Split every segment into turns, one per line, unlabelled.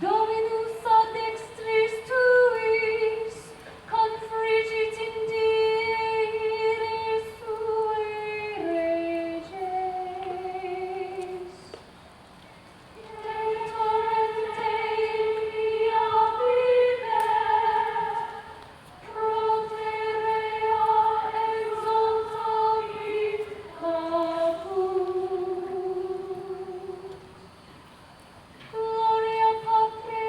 Dominus ad extris tuis, confrigit in dies sue reges. Et torrente via viver, proterea exaltavi caput. Gloria Patri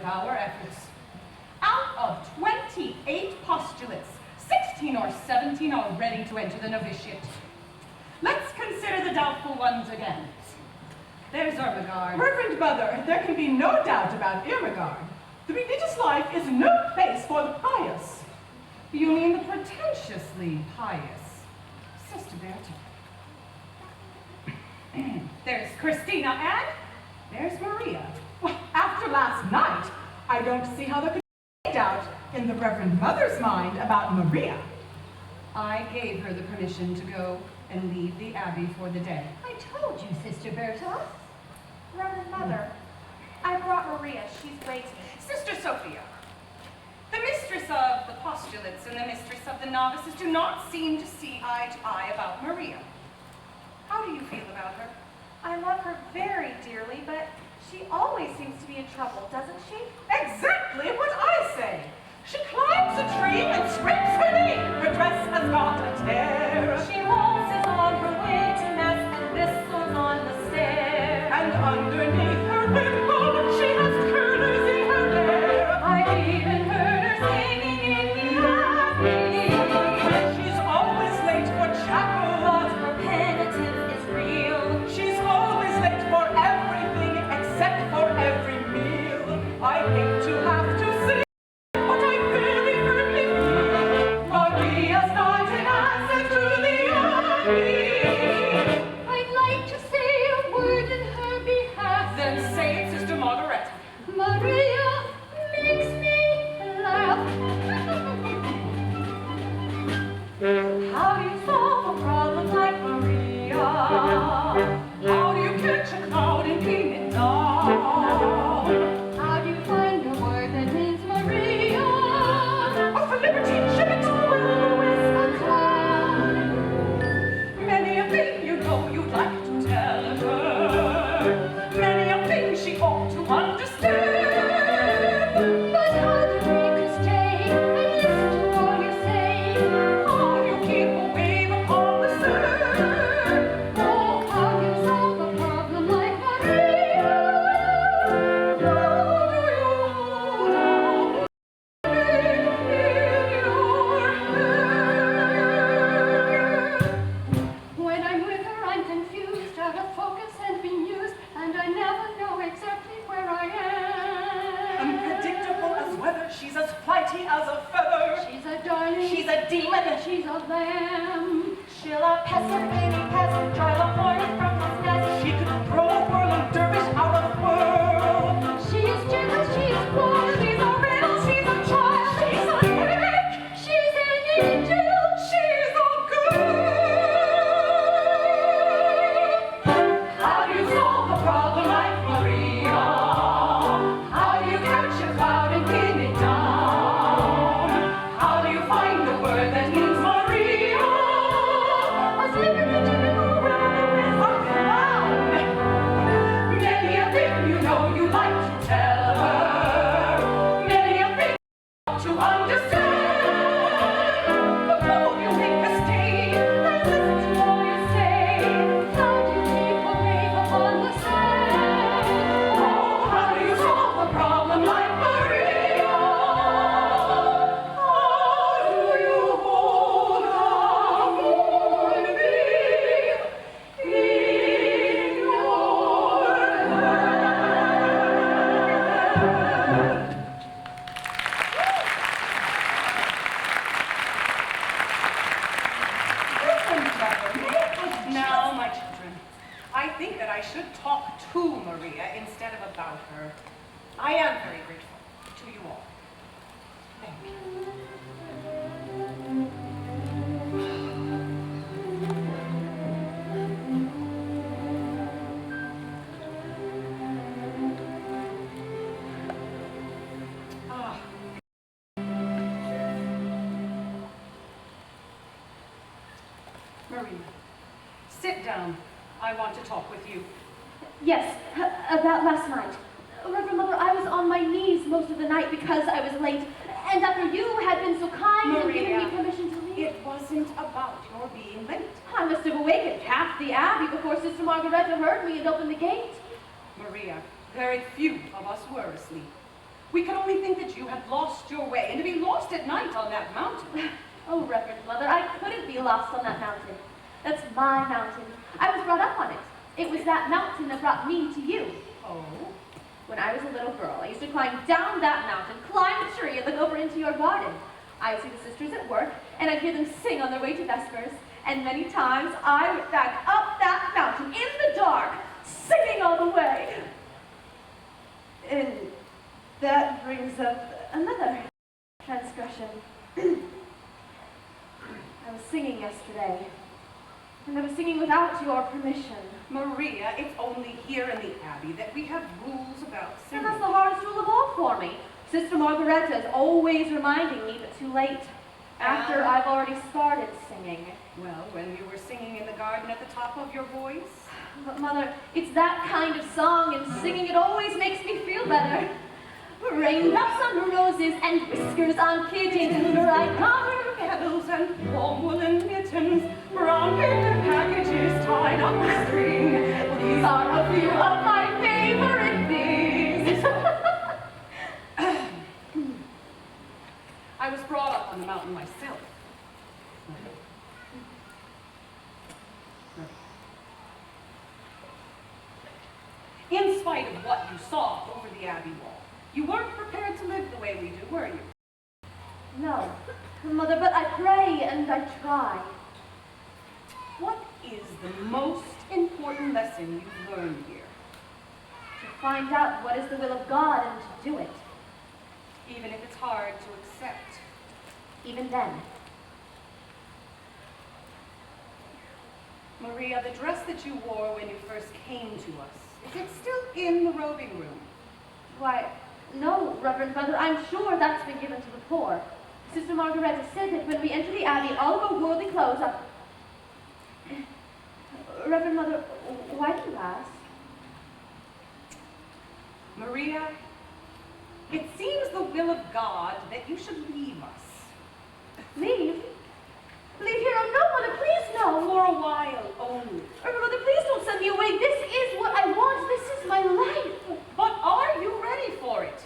our efforts. Out of 28 postulates, 16 or 17 are ready to enter the novitiate. Let's consider the doubtful ones again. There's Ermengarde.
Reverend Mother, there can be no doubt about Ermengarde. The religious life is no place for the pious.
You mean the pretentiously pious? Sister Berta. There's Christina and there's Maria.
Well, after last night, I don't see how there could be doubt in the Reverend Mother's mind about Maria.
I gave her the permission to go and leave the Abbey for the day.
I told you, Sister Berta.
Reverend Mother, I brought Maria. She's waiting.
Sister Sophia, the mistress of the postulates and the mistress of the novices do not seem to see eye to eye about Maria. How do you feel about her?
I love her very dearly, but she always seems to be in trouble, doesn't she?
Exactly what I say. She climbs a tree and scrapes her knee. Her dress has got a tear.
She waltzes on her way to mass and whistles on the stair.
And underneath her wimple, she has curlers in her hair.
I've even heard her singing in the abbey.
She's always late for chapel.
But her penitence is real.
She's always late for everything except for every meal. I hate to have to say what I very firmly feel. Maria's not an answer to the Abbey.
I'd like to say a word in her behalf.
Then say it, Sister Margaret.
Maria makes me laugh. How do you solve a problem like Maria?
How do you catch a cloud and pin it down?
How do you find a word that means Maria?
Oh, for liberty, ship it to
A cloud.
Many a thing you know you'd like to tell her. Many a thing she ought to understand.
But how do you make her stay and listen to all you say?
How do you keep a wave upon the sand?
Oh, how do you solve a problem like Maria?
How do you hold on in your hand?
When I'm with her, I'm confused, out of focus and bemused, and I never know exactly where I am.
Unpredictable as weather, she's as flighty as a feather.
She's a darling.
She's a demon.
She's a lamb.
She'll a peasant, any peasant, drive a hornet from his nest.
She could throw a whirling dervish out of the world.
She is gentle, she is warm. She's a riddle, she's a child.
She's a headache.
She's an angel.
She's a good. How do you solve a problem like Maria? How do you catch a cloud and pin it down? How do you find a word that means Maria? A slippery typical with a clown. Many a thing you know you like to tell her. Many a thing to understand. But won't you make a stay and listen to all you say?
How do you keep a wave upon the sand?
Oh, how do you solve a problem like Maria? How do you hold on for me in your hand? Now, my children, I think that I should talk to Maria instead of about her. I am very grateful to you all. Thank you. Ah. Maria, sit down. I want to talk with you.
Yes, about last night. Reverend Mother, I was on my knees most of the night because I was late. And after you had been so kind and given me
Maria,
permission to leave,
It wasn't about your being late.
I must have awakened half the Abbey before Sister Margaretta heard me and opened the gate.
Maria, very few of us were asleep. We could only think that you had lost your way, and to be lost at night on that mountain.
Oh, Reverend Mother, I couldn't be lost on that mountain. That's my mountain. I was brought up on it. It was that mountain that brought me to you.
Oh?
When I was a little girl, I used to climb down that mountain, climb the tree, and look over into your garden. I would see the sisters at work, and I'd hear them sing on their way to vespers. And many times, I went back up that mountain in the dark, singing all the way. And that brings up another transgression. I was singing yesterday, and I was singing without your permission.
Maria, it's only here in the Abbey that we have rules about singing.
And that's the hardest rule of all for me. Sister Margareta is always reminding me, but too late. After I've already started singing.
Well, when you were singing in the garden at the top of your voice?
But Mother, it's that kind of song, and singing it always makes me feel better. Raindrops on roses and whiskers on pigeons, bright colored
Petals and warm woolen mittens, brown paper packages tied up with string. These are a few of my favorite things. I was brought up on the mountain myself. In spite of what you saw over the Abbey wall, you weren't prepared to live the way we do, were you?
No, Mother, but I pray and I try.
What is the most important lesson you've learned here?
To find out what is the will of God and to do it.
Even if it's hard to accept.
Even then.
Maria, the dress that you wore when you first came to us, is it still in the robing room?
Why, no, Reverend Mother, I'm sure that's been given to the poor. Sister Margareta said that when we enter the Abbey, all of our worldly clothes are... Reverend Mother, why do you ask?
Maria, it seems the will of God that you should leave us.
Leave? Leave here? Oh, no, Mother, please, no.
For a while only.
Reverend Mother, please don't send me away. This is what I want. This is my life.
But are you ready for it?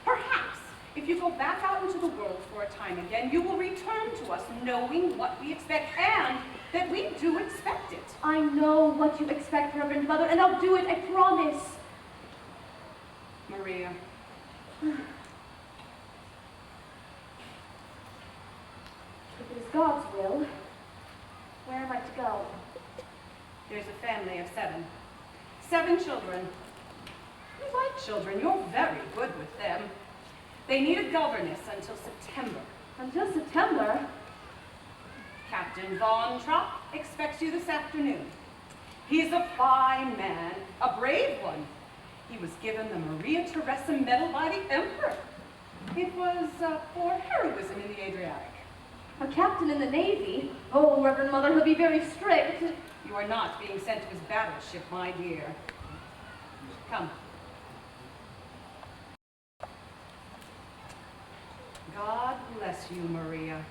Perhaps, if you go back out into the world for a time again, you will return to us knowing what we expect and that we do expect it.
I know what you expect, Reverend Mother, and I'll do it, I promise.
Maria.
If it is God's will, where am I to go?
There's a family of 7. 7 children. You like children. You're very good with them. They need a governess until September.
Until September?
Captain Von Trapp expects you this afternoon. He's a fine man, a brave one. He was given the Maria Theresa Medal by the Emperor. It was for heroism in the Adriatic.
A captain in the Navy? Oh, Reverend Mother, he'll be very strict.
You are not being sent to his battleship, my dear. Come. God bless you, Maria.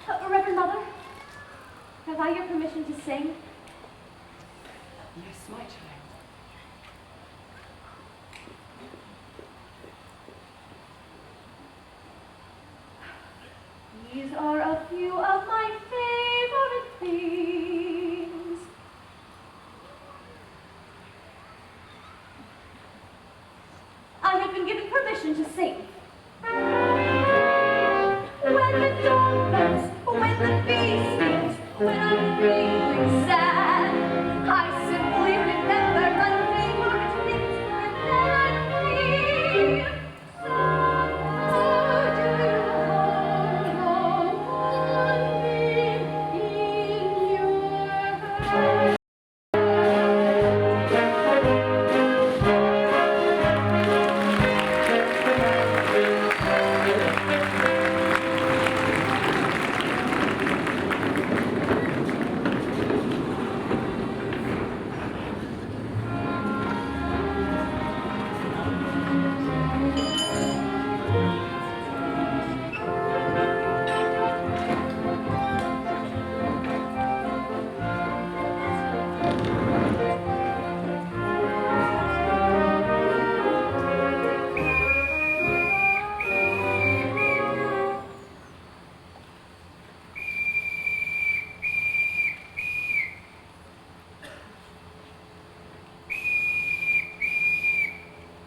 Reverend Mother, have I your permission to sing?
Yes, my child.
These are a few of my favorite things. I have been given permission to sing. When the dawn comes, when the bee stings, when I'm feeling sad, I simply remember my favorite things and then I feel so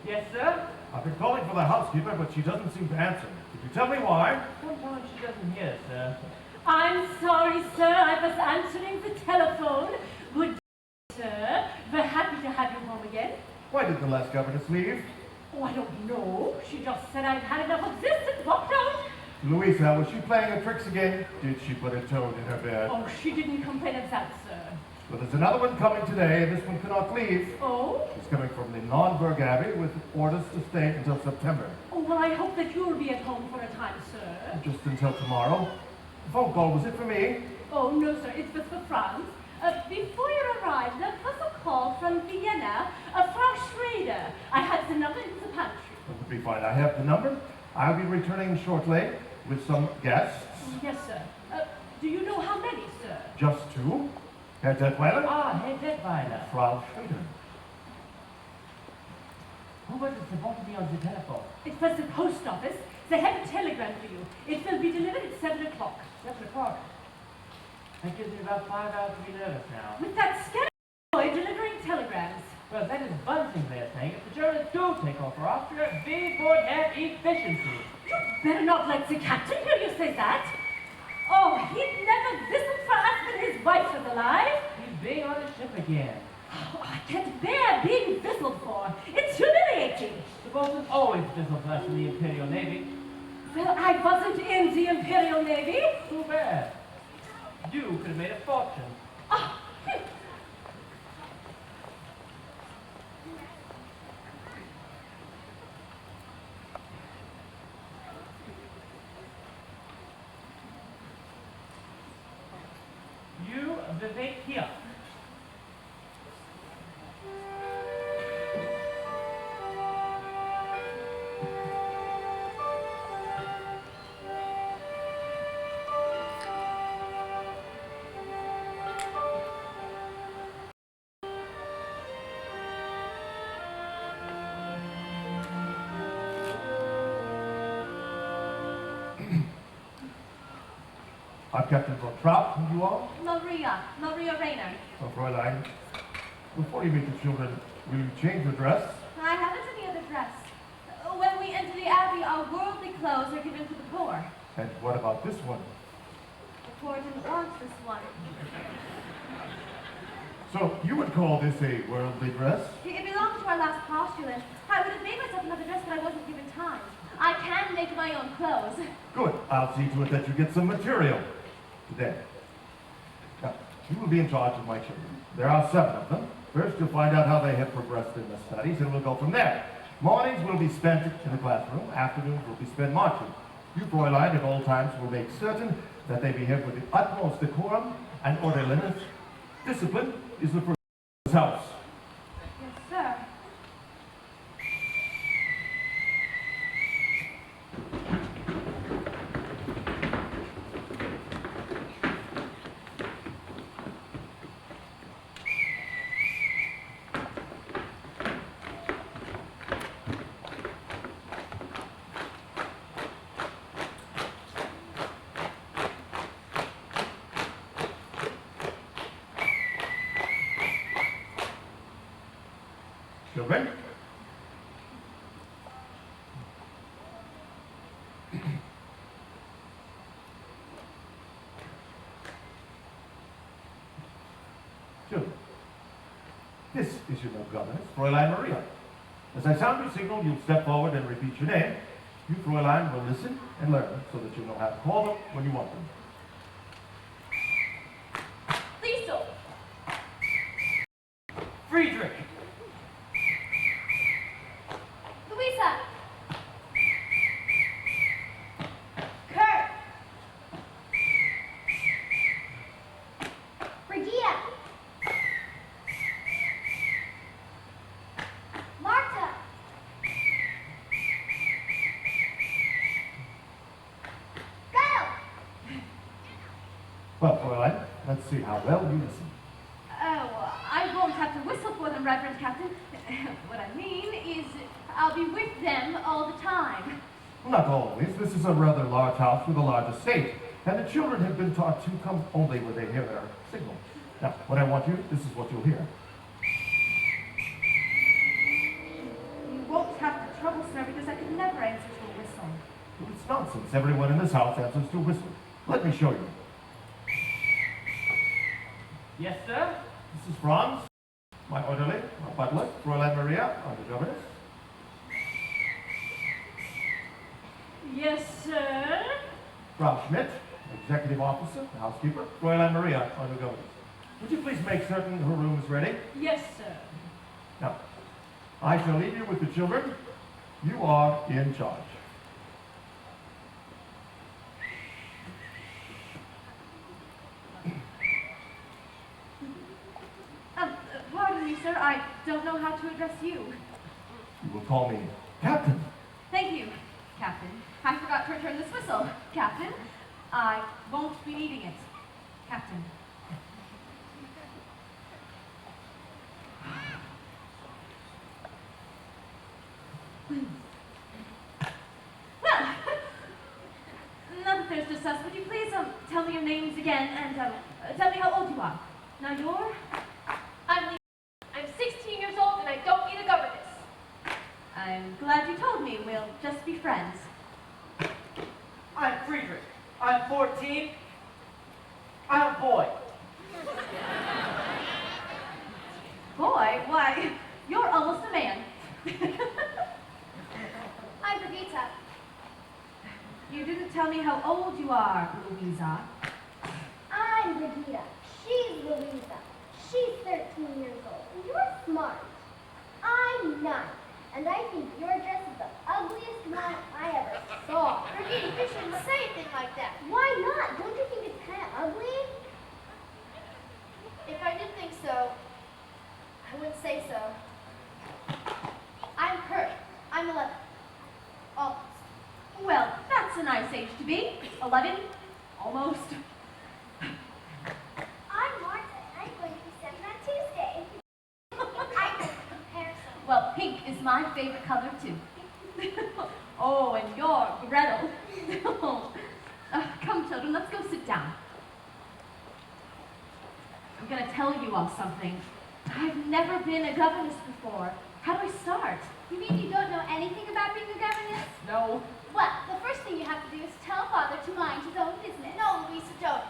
Yes, sir?
I've been calling for the housekeeper, but she doesn't seem to answer. Could you tell me why?
Sometimes she doesn't hear, sir.
I'm sorry, sir. I was answering the telephone. Good day, sir. We're happy to have you home again.
Why did the last governess leave?
Oh, I don't know. She just said I'd had enough of this and walked out.
Louisa, was she playing her tricks again? Did she put a toad in her bed?
Oh, she didn't complain of that, sir.
Well, there's another one coming today, and this one cannot leave.
Oh?
She's coming from the Nonberg Abbey with orders to stay until September.
Oh, well, I hope that you'll be at home for a time, sir.
Just until tomorrow. The phone call, was it for me?
Oh, no, sir. It was for Franz. Before you arrived, there was a call from Vienna, Frau Schrader. I had the number in the pantry.
That would be fine. I have the number. I'll be returning shortly with some guests.
Yes, sir. Do you know how many, sir?
Just two. Herr Detweiler?
Ah, Herr Detweiler.
Frau Schrader.
Who was it supposed to be on the telephone?
It was the post office. They have a telegram for you. It will be delivered at 7 o'clock.
7 o'clock. That gives me about 5 hours to be nervous now.
With that scary boy delivering telegrams.
Well, that is one thing they're saying. If the Germans do take over Austria, we would have efficiency.
You better not let the captain hear you say that. Oh, he'd never whistled for us when his wife was alive.
He's being on the ship again.
Oh, I can't bear being whistled for. It's humiliating.
The bosun always whistled for us in the Imperial Navy.
Well, I wasn't in the Imperial Navy.
Too bad. You could have made a fortune.
Ah,
You bewegt hier.
I'm Captain von Trapp, and you are?
Maria Rayner.
Oh, Fräulein, before you meet the children, will you change your dress?
I haven't any other dress. When we enter the Abbey, our worldly clothes are given to the poor.
And what about this one?
The poor didn't want this one.
So you would call this a worldly dress?
It belonged to our last postulant. I would have made myself another dress, but I wasn't given time. I can make my own clothes.
Good. I'll see to it that you get some material today. Now, you will be in charge of my children. There are 7 of them. First, you'll find out how they have progressed in their studies, and we'll go from there. Mornings will be spent in the classroom. Afternoons will be spent marching. You, Fräulein, at all times will make certain that they behave with the utmost decorum and orderliness. Discipline is the first in this house.
Yes, sir.
Children? Children, this is your new governess, Fräulein Maria. As I sound your signal, you'll step forward and repeat your name. You, Fräulein, will listen and learn so that you know how to call them when you want them.
Liesel.
Friedrich.
Louisa. Kurt. Brigida. Marta. Gretel.
Well, Fräulein, let's see how well you listen.
Oh, I welcome, Reverend Captain. What I mean is, I'll be with them all the time.
Not always. This is a rather large house with a large estate, and the children have been taught to come only when they hear their signal. Now, when I want you, this is what you'll hear.
You won't have to trouble, sir, because I could never answer to a whistle.
Well, it's nonsense. Everyone in this house answers to a whistle. Let me show you.
Yes, sir?
This is Franz, my orderly, my butler, Fräulein Maria, our governess.
Yes, sir.
Frau Schmidt, executive officer, housekeeper, Fräulein Maria, our governess. Would you please make certain her room is ready?
Yes, sir.
Now, I shall leave you with the children. You are in charge.
Pardon me, sir. I don't know how to address you.
You will call me Captain.
Thank you, Captain. I forgot to return this whistle. Captain, I won't be needing it. Captain. Well, now that there's just us, would you please tell me your names again and tell me how old you are? Now you're?
I'm 16 years old and I don't need a governess.
I'm glad you told me. We'll just be friends.
I'm Friedrich. I'm 14. I'm a boy.
Boy, why, you're almost a man.
I'm Brigitte.
You didn't tell me how old you are, Louisa.
I'm Brigitte. She's Louisa. She's 13 years old. And you're smart. I'm 9. And I think your dress is the ugliest one I ever saw.
Brigitte, you shouldn't say a thing like that.
Why not? Don't you think it's kind of ugly?
If I did think so, I wouldn't say so. I'm Kurt. I'm 11. Almost.
Well, that's a nice age to be. 11, almost.
I'm Martha, and I'm going to be 7 on Tuesday. I can compare some.
Well, pink is my favorite color, too. Oh, and you're Gretel. Come, children, let's go sit down. I'm going to tell you all something. I've never been a governess before. How do I start?
You mean you don't know anything about being a governess?
No.
Well, the first thing you have to do is tell Father to mind his own business. No, Louisa, don't.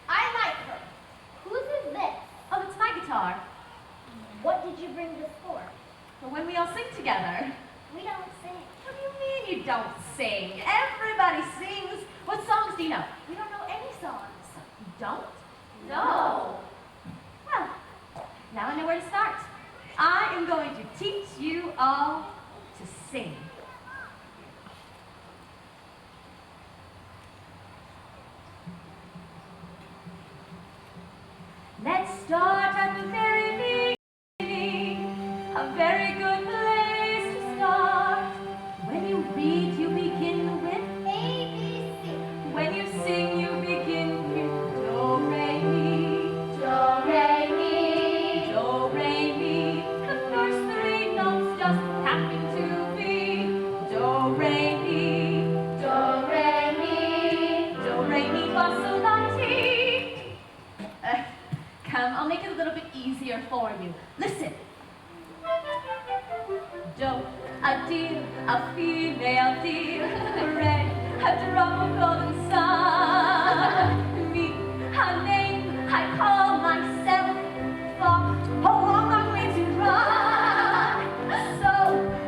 I like her.
Whose is this?
Oh, it's my guitar.
What did you bring this for?
For when we all sing together.
We don't sing.
What do you mean you don't sing? Everybody sings. What songs do you know?
We don't know any songs.
You don't?
No.
Well, now I know where to start. I am going to teach you all to sing. Let's start at the very beginning, a very good place to start. When you read, you begin with
A, B, C.
when you sing, you begin with do, re, mi.
Do, re, mi.
Do, re, mi. The first 3 notes just happen to be do, re, mi.
Do, re, mi.
Do, re, mi, fa, sol, la, ti. Come, I'll make it a little bit easier for you. Listen. Do, a deer, a female deer, red, a drop of golden sun. Me, a name I call myself, for a long, long way to run. So,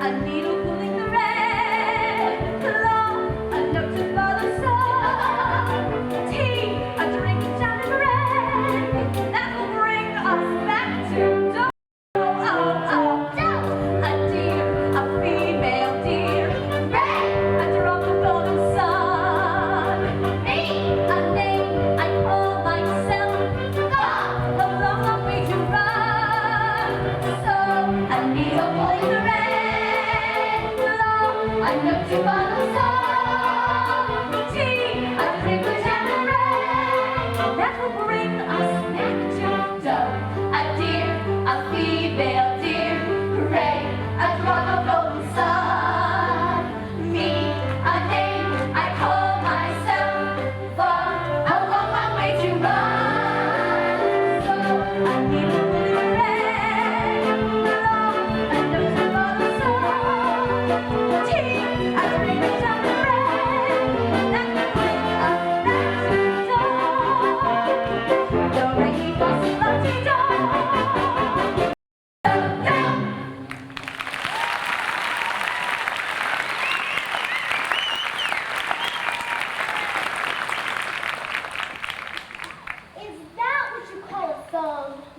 a needle pulling the red, long, a note to follow song. Tea, a drink down in red, that will bring us back to do. A deer, a female deer, red, a drop of golden sun.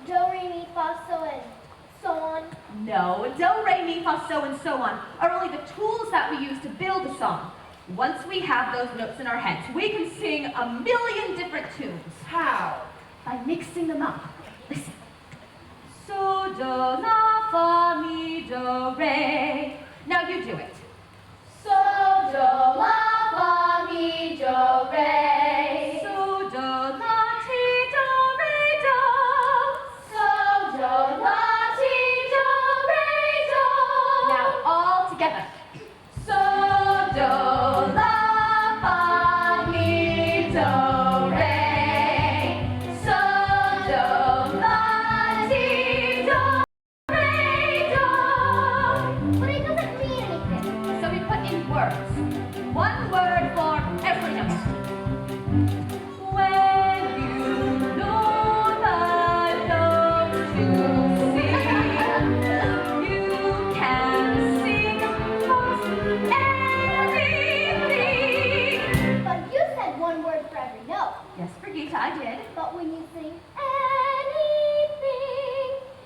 Do, re, mi, fa, so, and so on?
No, do, re, mi, fa, so, and so on are only the tools that we use to build a song. Once we have those notes in our heads, we can sing a million different tunes.
How?
By mixing them up. Listen. So, do, la, fa, mi, do, re. Now you do it.
So, do, la, fa, mi, do, re.
So, do, la, ti, do, re, do.
So, do, la, ti, do, re, do.
Now all together.
So, do, la, fa, mi, do, re. So, do, la, ti, do, re, do. But it doesn't mean anything.
So we put in words. One word for every note. When you know the notes to sing, you can sing most everything.
But you said one word for every note.
Yes, Brigitte, I did.
But when you sing anything,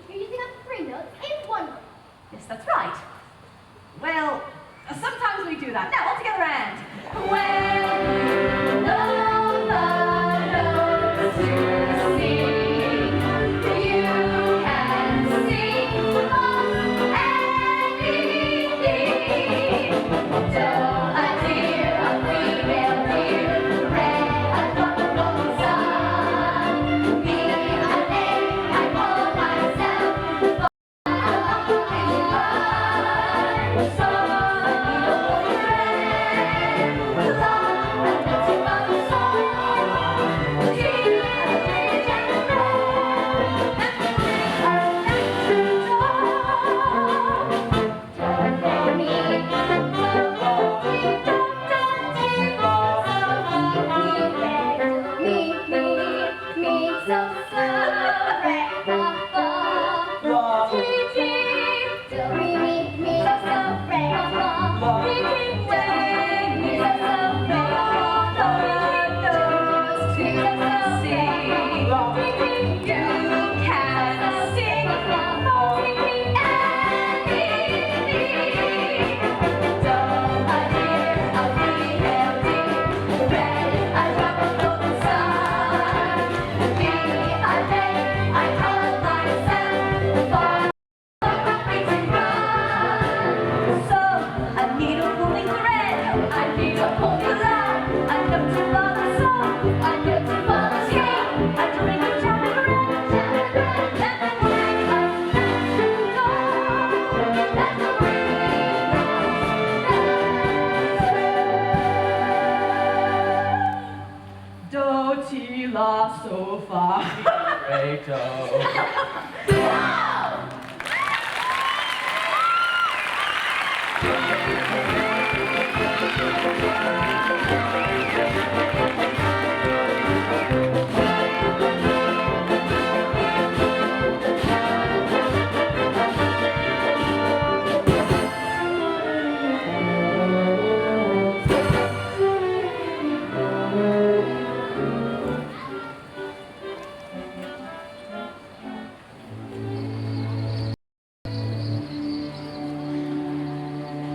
you're using up 3 notes in 1 word.
Yes, that's right. Well, sometimes we do that. Now, all together and when you know the notes to sing, you can sing most anything. Do, a deer, a female deer, red, a drop of golden sun. Me, a name I call myself.
Do, ti, la, so, fa.
Re, do.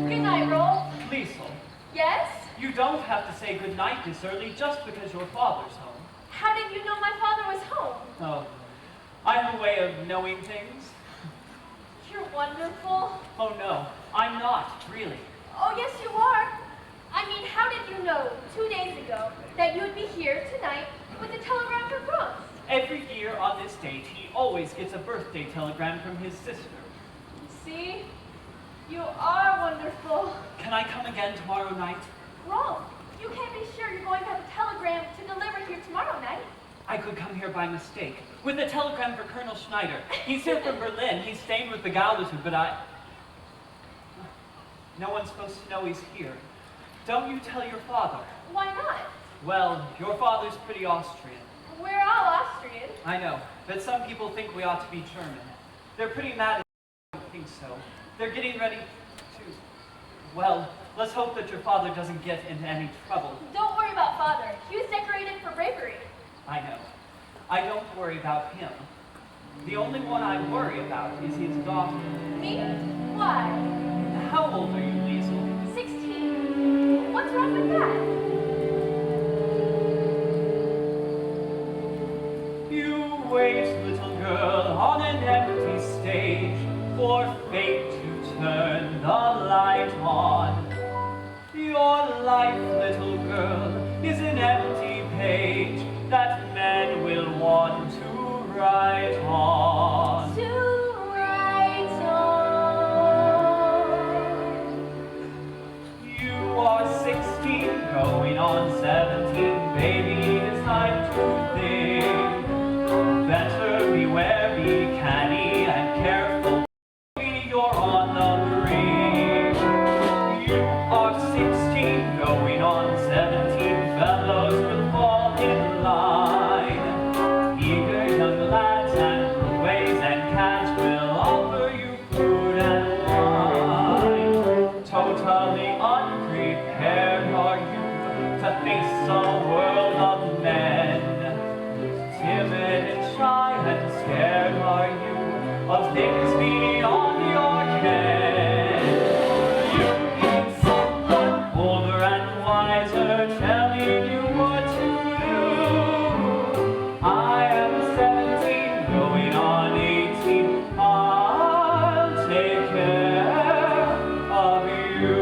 Good night, Rolf.
Liesel,
Yes?
you don't have to say goodnight this early just because your father's home.
How did you know my father was home?
Oh, I have a way of knowing things.
You're wonderful.
Oh no, I'm not, really.
Oh, yes, you are. I mean, how did you know 2 days ago that you would be here tonight with a telegram from France?
Every year on this date, he always gets a birthday telegram from his sister.
See? You are wonderful.
Can I come again tomorrow night?
Rolf, you can't be sure you're going to have a telegram to deliver here tomorrow night.
I could come here by mistake, with a telegram for Colonel Schneider. He's here from Berlin. He's staying with the Gauleiter, but no one's supposed to know he's here. Don't you tell your father.
Why not?
Well, your father's pretty Austrian.
We're all Austrian.
I know, but some people think we ought to be German. They're pretty mad at I don't think so. They're getting ready to... Well, let's hope that your father doesn't get into any trouble.
Don't worry about father. He was decorated for bravery.
I know. I don't worry about him. The only one I worry about is his daughter.
Me? Why?
How old are you, Liesel?
16. What's wrong with that?
You wait, little girl, on an empty stage, for fate to turn the light on. Your life, little girl, is an empty page that men will want to write on.
To write on.
You are 16, going on 17, baby, it's time to think. Better beware, be canny and careful, baby, you're on the brink. You are 16, going on 17, fellows will fall in line. Eager young lads and runaways and cats will offer you food and wine. Totally unprepared are you to face a world of men. Timid and shy and scared are you of things beyond your ken. You need someone older and wiser telling you what to do. I am 17, going on 18. I'll take care of you.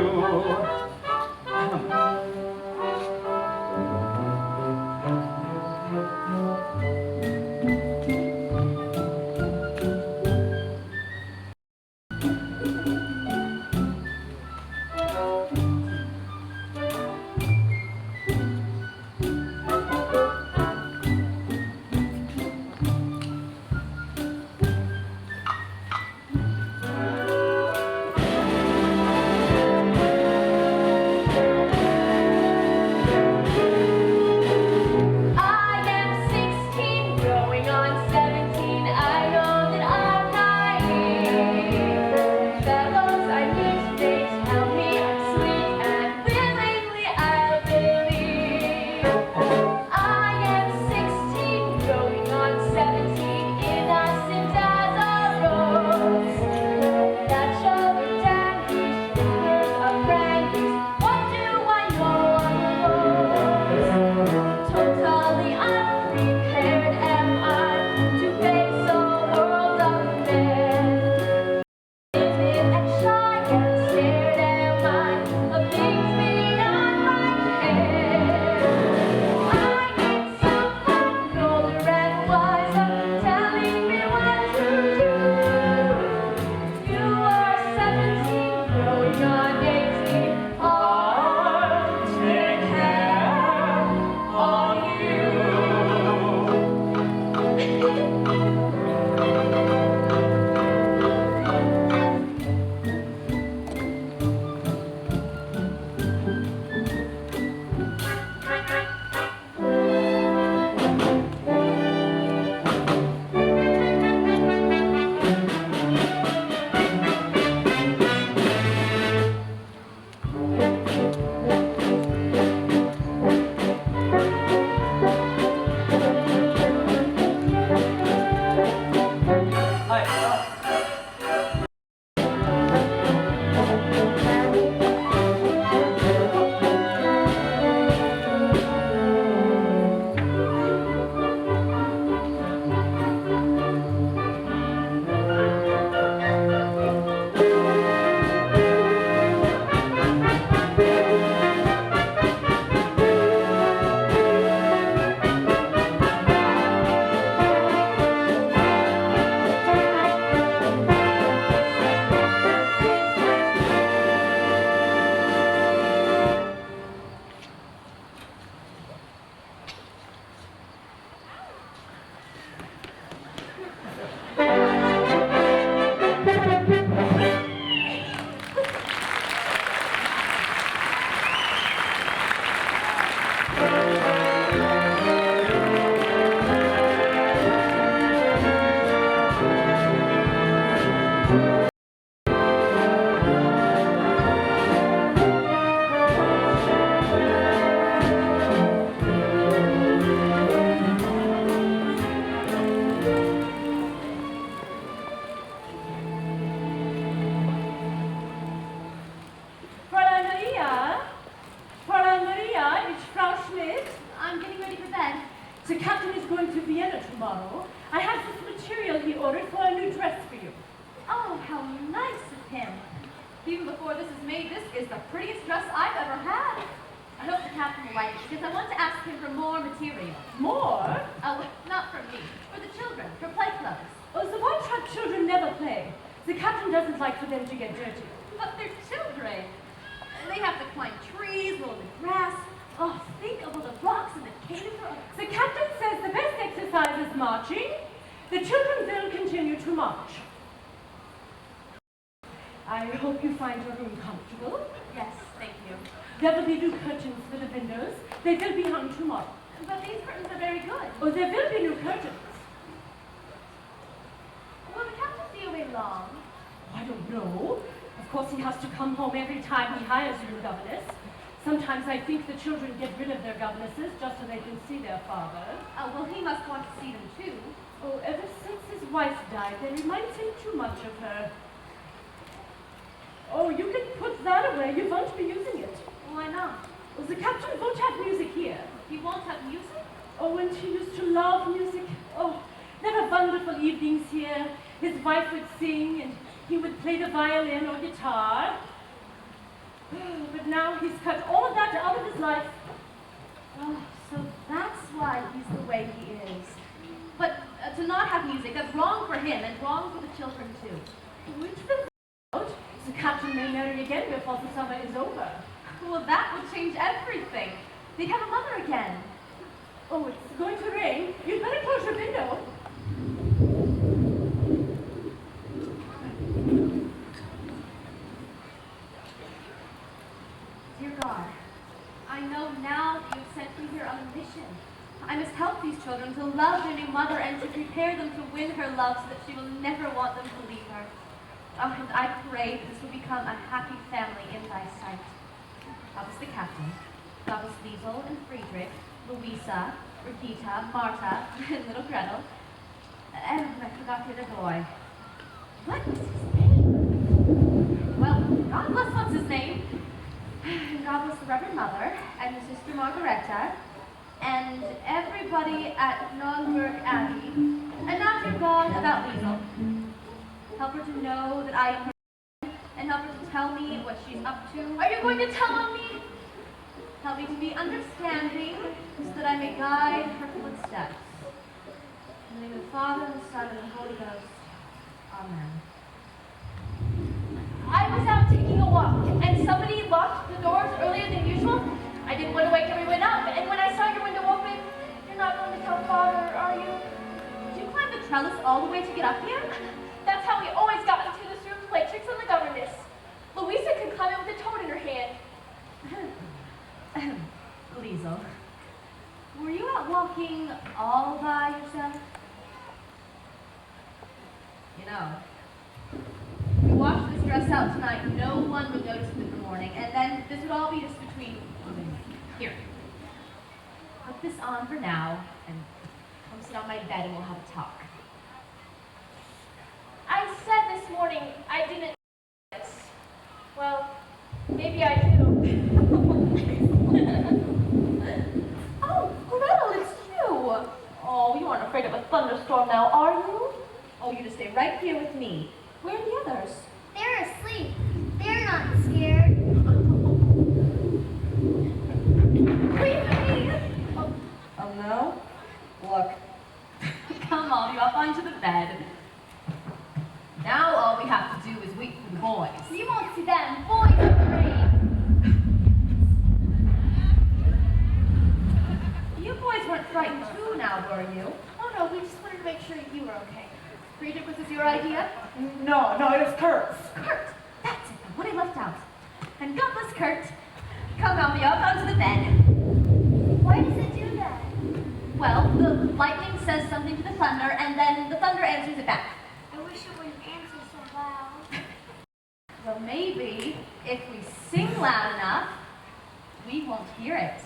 Even before this is made, this is the prettiest dress I've ever had. I hope the captain will like it because I want to ask him for more material.
More?
Oh, not for me. For the children. For play clothes.
Oh, the one-track children never play. The captain doesn't like for them to get dirty.
But they're children. They have to climb trees, roll in the grass. Oh, think of all the rocks and the caves.
The captain says the best exercise is marching. The children will continue to march. I hope you find your room comfortable.
Yes, thank you.
There will be new curtains for the windows. They will be hung tomorrow.
But these curtains are very good.
Oh, there will be new curtains.
Will the captain be away long?
I don't know. Of course, he has to come home every time he hires a new governess. Sometimes I think the children get rid of their governesses just so they can see their father.
Oh, well, he must want to see them too.
Oh, ever since his wife died, they remind him too much of her. Oh, you can put that away. You won't be using it.
Why not?
Well, the captain won't have music here.
He won't have music?
Oh, and he used to love music. Oh, there were wonderful evenings here. His wife would sing, and he would play the violin or guitar. But now he's cut all of that out of his life.
Oh, so that's why he's the way he is. But to not have music, that's wrong for him and wrong for the children too.
Which will out. The captain may marry again before the summer is over.
Well, that would change everything. They'd have a mother again.
Oh, it's going to rain. You'd better close your window.
Dear God, I know now that you've sent me here on a mission. I must help these children to love their new mother and to prepare them to win her love so that she will never want them to leave her. Oh, and I pray that this will become a happy family in thy sight. God was the captain. God was Liesel and Friedrich, Louisa, Brigitta, Marta, and little Gretel. And I forgot the other boy. What was his name? Well, God bless what's his name. And God bless the Reverend Mother and his sister Margareta and everybody at Nogberg Abbey. And now you're gone about Liesel. Help her to know that I am her and help her to tell me what she's up to. Are you going to tell on me? Help me to be understanding so that I may guide her footsteps. In the name of the Father, and the Son, and the Holy Ghost. Amen. I was out taking a walk, and somebody locked the doors earlier than usual. I didn't want to wake everyone up, and when I saw your window open, you're not going to tell Father, are you? Did you climb the trellis all the way to get up here?
That's how we always got into this room to play tricks on the governess. Louisa could climb it with a toad in her hand.
Liesel, were you out walking all by yourself? You know, if we washed this dress out tonight, no one would notice it in the morning, and then this would all be just between you and me. Here, put this on for now, and come sit on my bed and we'll have a talk.
I said this morning I didn't do this. Well, maybe I do.
Oh, Gretel, it's you! Oh, you aren't afraid of a thunderstorm now, are you? Oh, you just stay right here with me. Where are the others?
They're asleep. They're not scared.
Leave me! Oh no? Look. Come on, you up onto the bed. Now all we have to do is wait for the boys.
You won't see them. Boys are brave.
You boys weren't frightened too now, were you?
Oh no, we just wanted to make sure you were okay. Friedrich, was this your idea?
No, it was Kurt's.
Kurt! That's it, what I left out. And God bless Kurt. Come on, me up onto the bed.
Why does it do that?
Well, the lightning says something to the thunder, and then the thunder answers it back.
I wish it wouldn't answer so loud.
Well, maybe if we sing loud enough, we won't hear it.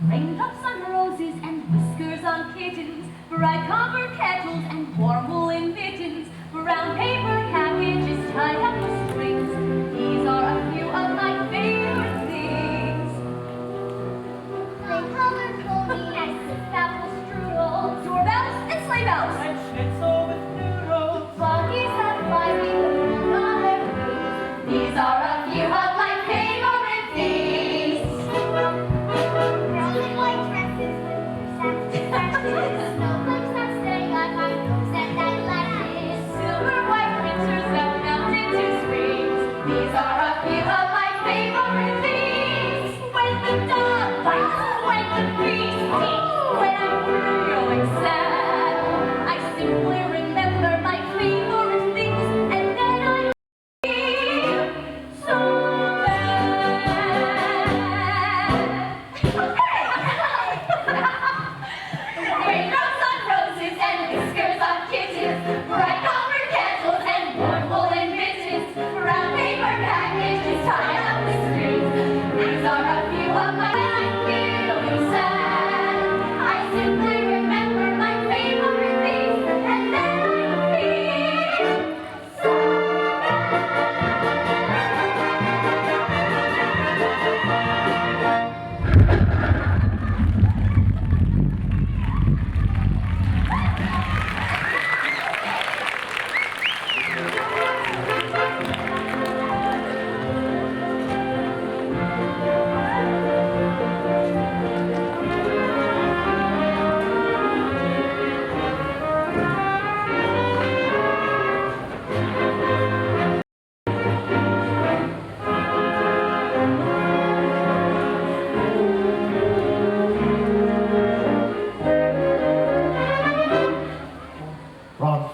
Raindrops on roses and whiskers on kittens, bright copper kettles and warm woolen mittens, brown paper packages tied up with strings. These are a few of my favorite things.
They colored ponies and apple strudel,
Doorbells and sleigh bells.
And schnitzel with noodles.
buggies that fly with the moon on their wings.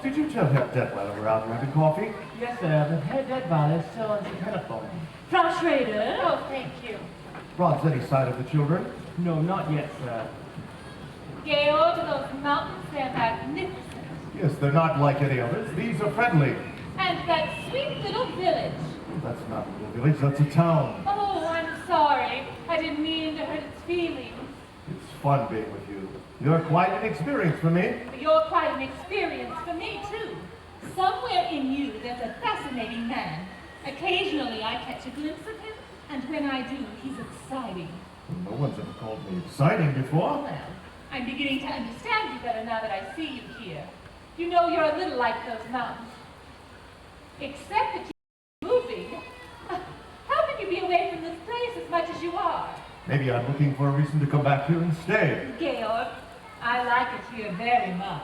did you tell Herr Detweiler we're out having coffee?
Yes, sir, but Herr Detweiler is still on the telephone.
Frau Schrader?
Oh, thank you.
Brought any sight of the children?
No, not yet, sir.
Georg, those mountains, they're magnificent.
Yes, they're not like any others. These are friendly.
And that sweet little village.
That's not a little village, that's a town.
Oh, I'm sorry. I didn't mean to hurt its feelings.
It's fun being with you. You're quite an experience for me.
But you're quite an experience for me, too. Somewhere in you, there's a fascinating man. Occasionally, I catch a glimpse of him, and when I do, he's exciting.
No one's ever called me exciting before.
Well, I'm beginning to understand you better now that I see you here. You know, you're a little like those mountains. Except that you're moving. How can you be away from this place as much as you are?
Maybe I'm looking for a reason to come back here and stay.
Georg, I like it here very much.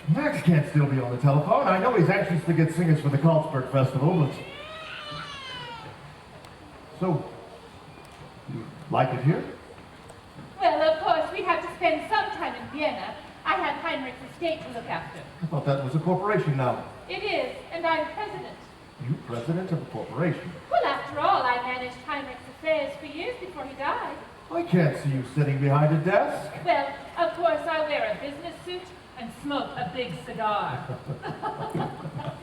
Max can't still be on the telephone. I know he's anxious to get singers for the Karlsberg Festival, but... So, you like it here?
Well, of course, we have to spend some time in Vienna. I have Heinrich's estate to look after.
I thought that was a corporation now.
It is, and I'm president.
You president of a corporation?
Well, after all, I managed Heinrich's affairs for years before he died.
I can't see you sitting behind a desk.
Well, of course, I wear a business suit and smoke a big cigar.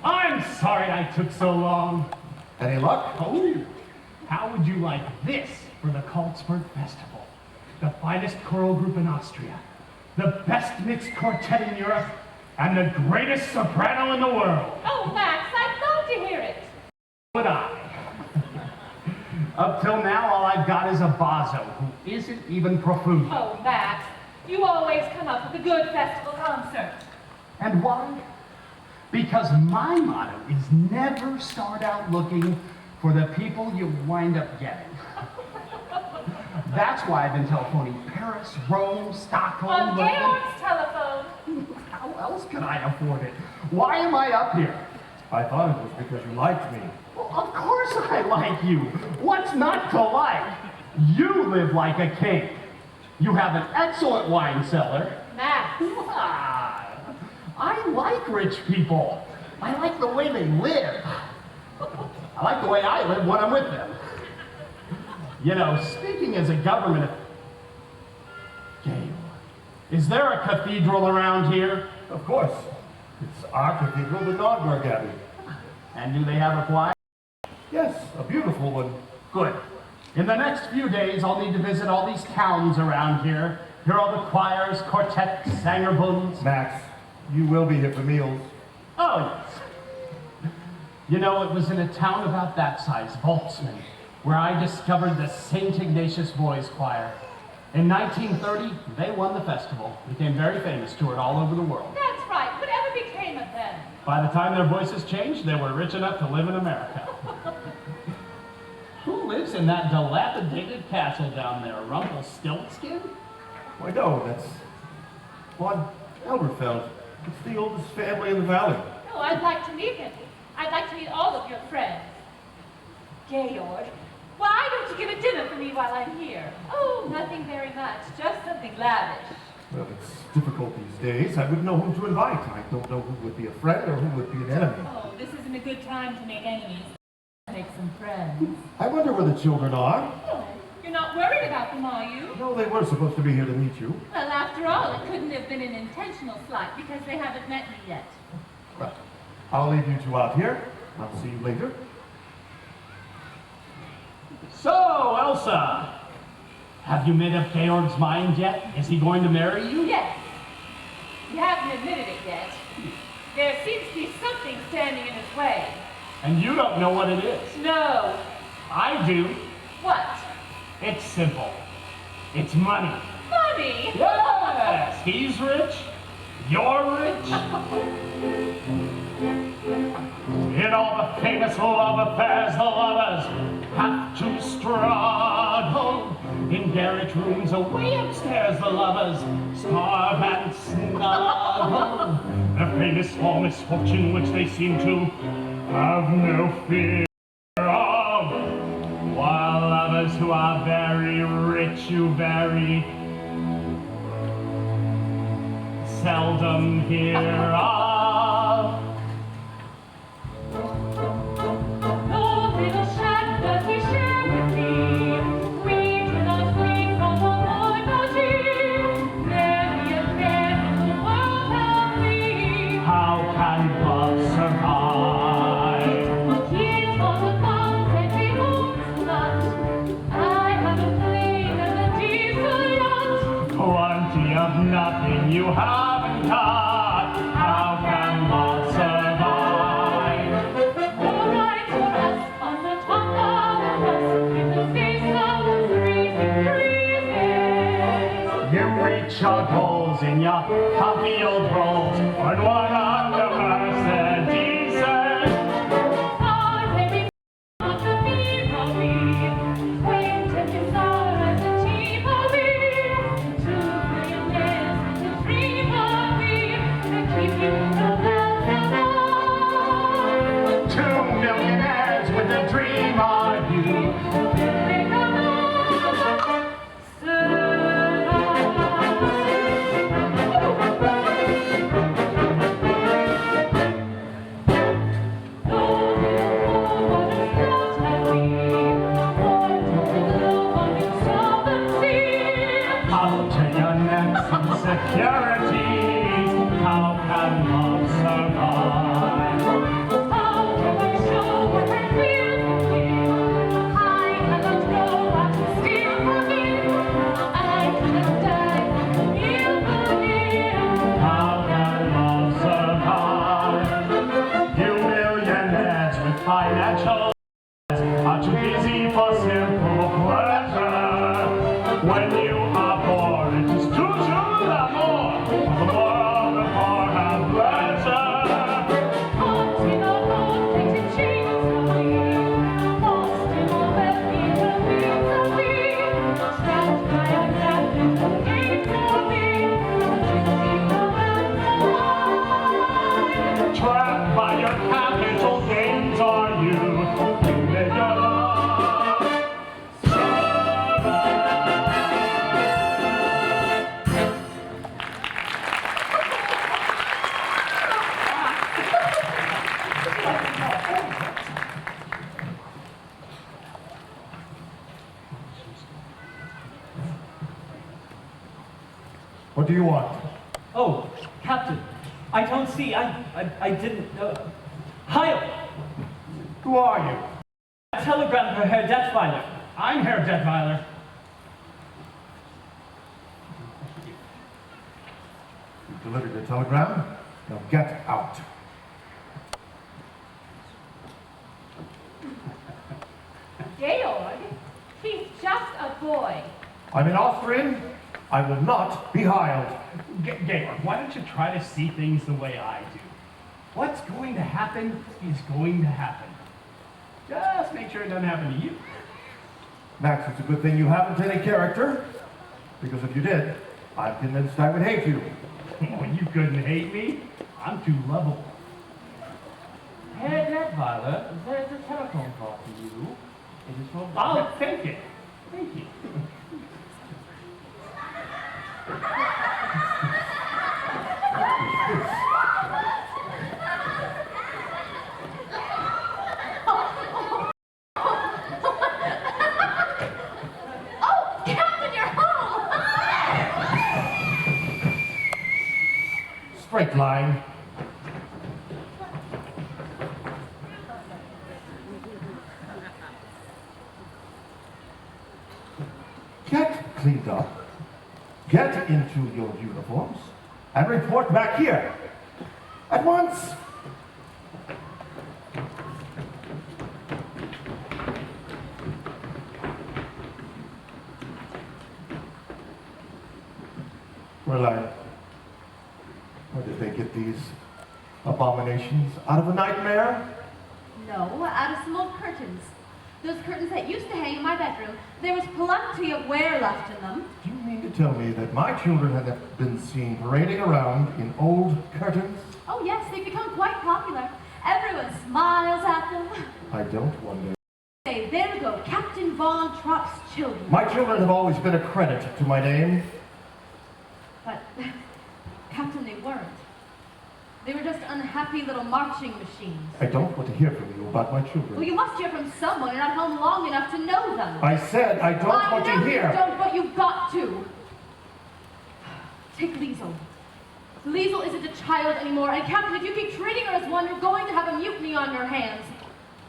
I'm sorry I took so long.
Any luck?
Oh, how would you like this for the Karlsberg Festival? The finest choral group in Austria, the best mixed quartet in Europe, and the greatest soprano in the world.
Oh, Max, I'd love to hear it.
Would I? Up till now, all I've got is a basso who isn't even profuso.
Oh, Max, you always come up with a good festival concert.
And why? Because my motto is never start out looking for the people you wind up getting. That's why I've been telephoning Paris, Rome, Stockholm,
On
London.
Georg's telephone.
How else can I afford it? Why am I up here?
I thought it was because you liked me.
Well, of course I like you. What's not to like? You live like a king. You have an excellent wine cellar.
Max.
Ah, I like rich people. I like the way they live. I like the way I live when I'm with them. You know, speaking as a government... Gail, is there a cathedral around here?
Of course. It's our cathedral, the Nordberg Abbey.
And do they have a choir?
Yes, a beautiful one.
Good. In the next few days, I'll need to visit all these towns around here. Hear all the choirs, quartets, sangerbunds.
Max, you will be here for meals.
Oh, yes. You know, it was in a town about that size, Volksman, where I discovered the St. Ignatius Boys Choir. In 1930, they won the festival, became very famous, toured all over the world.
That's right. Whatever became of them?
By the time their voices changed, they were rich enough to live in America. Who lives in that dilapidated castle down there, Rumpelstiltskin?
Why, no, that's Von Elberfeld. It's the oldest family in the valley.
Oh, I'd like to meet him. I'd like to meet all of your friends. Georg, why don't you give a dinner for me while I'm here? Oh, nothing very much. Just something lavish.
Well, it's difficult these days. I wouldn't know who to invite. I don't know who would be a friend or who would be an enemy.
Oh, this isn't a good time to make enemies. Make some friends.
I wonder where the children are.
Oh, you're not worried about them, are you?
No, they were supposed to be here to meet you.
Well, after all, it couldn't have been an intentional slight because they haven't met me yet.
Well, I'll leave you two out here. I'll see you later.
So, Elsa, have you made up Georg's mind yet? Is he going to marry you?
Yes. You haven't admitted it yet. There seems to be something standing in his way.
And you don't know what it is.
No.
I do.
What?
It's simple. It's money.
Money?
Yes! He's rich. You're rich. In all the famous love affairs, the lovers have to struggle. In garret rooms away upstairs, the lovers starve and snuggle. A famous small misfortune which they seem to have no fear of. While lovers who are very rich you very seldom hear of. love survive?
Here's all the thoughts and removes not. I have a plane and a diesel yacht.
Plenty of nothing you haven't got. How can love survive?
All right for us on the top of us in the face of the freezing breezes.
You reach your goals in your puffy old rolls on one of the Mercedes.
Our baby on the Beaverly, quaint and bizarre as a Tivoli. 2 millionaires in Tripoli to keep you the best alive.
2 millionaires with a dream on you.
Make a
Out to your necks and securities. How can love survive? How can love survive? You millionaires with financial are too busy for simple pleasure. When you are poor, it is true the more. The more, the more have pleasure. Trapped by your capital gains are you. You live your life.
What do you want?
Oh, Captain, I don't see. I didn't. Hi,
Who are you?
a telegram for Herr Detweiler.
I'm Herr Detweiler.
You delivered your telegram. Now get out.
Georg, he's just a boy.
I'm an Austrian. I will not be hiled.
Georg, why don't you try to see things the way I do? What's going to happen is going to happen. Just make sure it doesn't happen to you.
Max, it's a good thing you haven't any character, because if you did, I'm convinced I would hate you.
Oh, you couldn't hate me. I'm too lovable.
Herr Detweiler, there's a telephone call for you. It is from...
I'll take it. Thank you.
Oh, Captain, you're home!
Straight line. Get cleaned up, get into your uniforms, and report back here. At once. Where did they get these abominations? Out of a nightmare?
No, out of some old curtains. Those curtains that used to hang in my bedroom, there was plenty of wear left in them.
Do you mean to tell me that my children have been seen parading around in old curtains?
Oh yes, they've become quite popular. Everyone smiles at them.
I don't wonder.
Say, there go Captain Von Trapp's children.
My children have always been a credit to my name.
But, Captain, they weren't. They were just unhappy little marching machines.
I don't want to hear from you about my children.
Well, you must hear from someone. You're not home long enough to know them.
I said I don't want to
I know
hear.
you don't, but you've got to. Take Liesel. Liesel isn't a child anymore, and Captain, if you keep treating her as one, you're going to have a mutiny on your hands.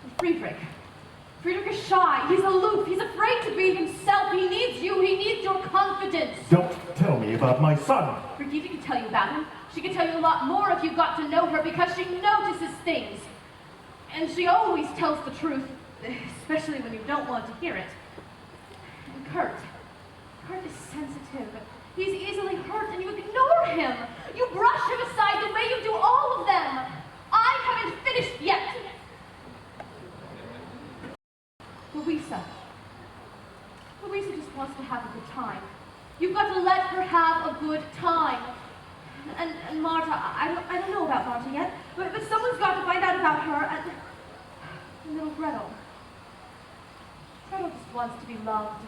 And Friedrich is shy, he's aloof, he's afraid to be himself. He needs you, he needs your confidence.
Don't tell me about my son.
Brigitte can tell you about him. She can tell you a lot more if you got to know her, because she notices things. And she always tells the truth, especially when you don't want to hear it. And Kurt is sensitive. He's easily hurt, and you ignore him. You brush him aside the way you do all of them. I haven't finished yet. Louisa just wants to have a good time. You've got to let her have a good time. And Marta, I don't know about Marta yet, but someone's got to find out about her and little Gretel. Gretel just wants to be loved.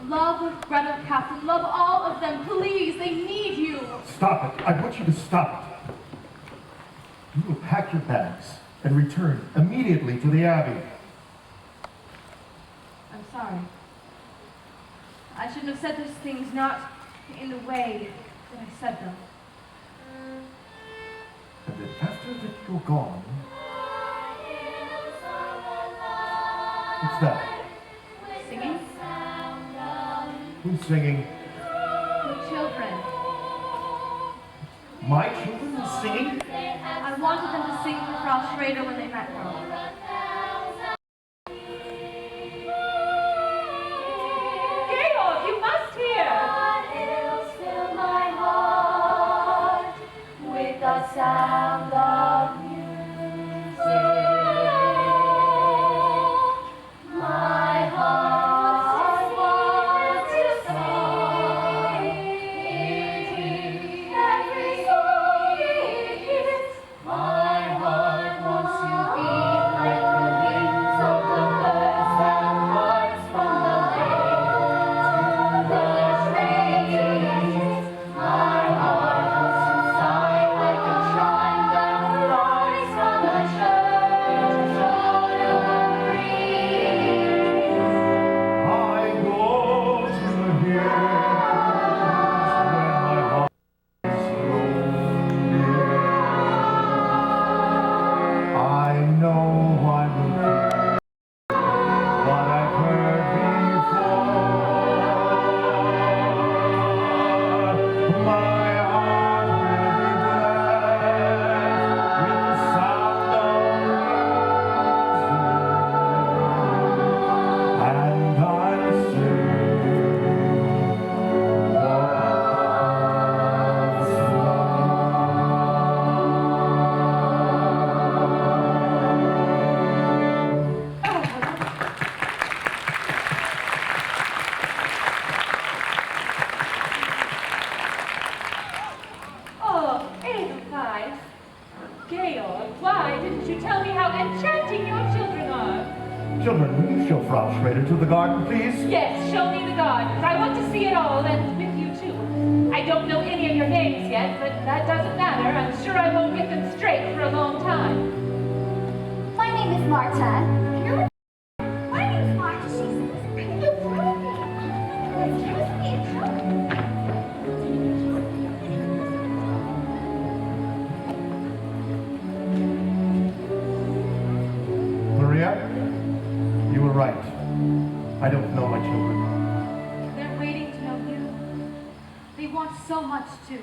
Love Gretel, Captain. Love all of them, please. They need you.
Stop it. I want you to stop it. You will pack your bags and return immediately to the Abbey.
I'm sorry. I shouldn't have said those things, not in the way that I said them.
And then after that you're gone, what's that?
Singing?
Who's singing?
The children.
My children are singing?
I wanted them to sing for Frau Schrader when they met her.
Georg, you must hear!
Fill my heart with the sound of music. My heart wants to sing every song it hears. My heart wants to beat like the wings of the birds that rise from the lake to the trees. My heart wants to sigh like a chime that flies from a church autumn breeze.
I go to the hills when my heart is lonely. I know I will hear what I've heard before. My heart will be blessed with the sound of music, and I'll
Oh, Edelweiss. Georg, why didn't you tell me how enchanting your children are?
Children, will you show Frau Schrader to the garden, please?
Yes, show me the gardens. I want to see it all, and with you too. I don't know any of your names yet, but that doesn't matter. I'm sure I won't get them straight for a long time.
My name is Marta. My name is Marta. She's
Maria, you were right. I don't know my children.
They're waiting to know you. They want so much too.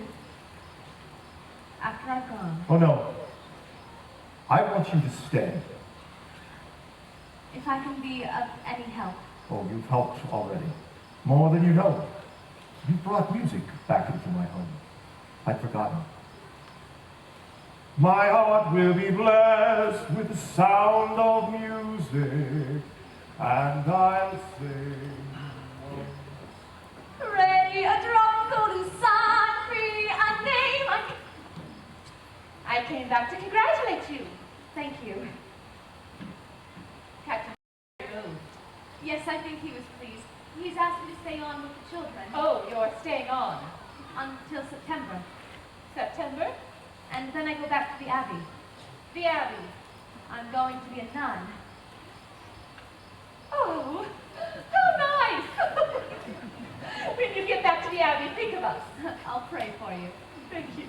After I've gone.
Oh no. I want you to stay.
If I can be of any help.
Oh, you've helped already. More than you know. You brought music back into my home. I'd forgotten. My heart will be blessed with the sound of music, and I'll sing.
Hooray! A drop of golden sun, free, a name.
I came back to congratulate you.
Thank you.
Captain.
Yes, I think he was pleased. He's asked me to stay on with the children.
Oh, you're staying on.
Until September.
September?
And then I go back to the Abbey.
The Abbey.
I'm going to be a nun.
Oh, how nice! When you get back to the Abbey, think of us.
I'll pray for you.
Thank you.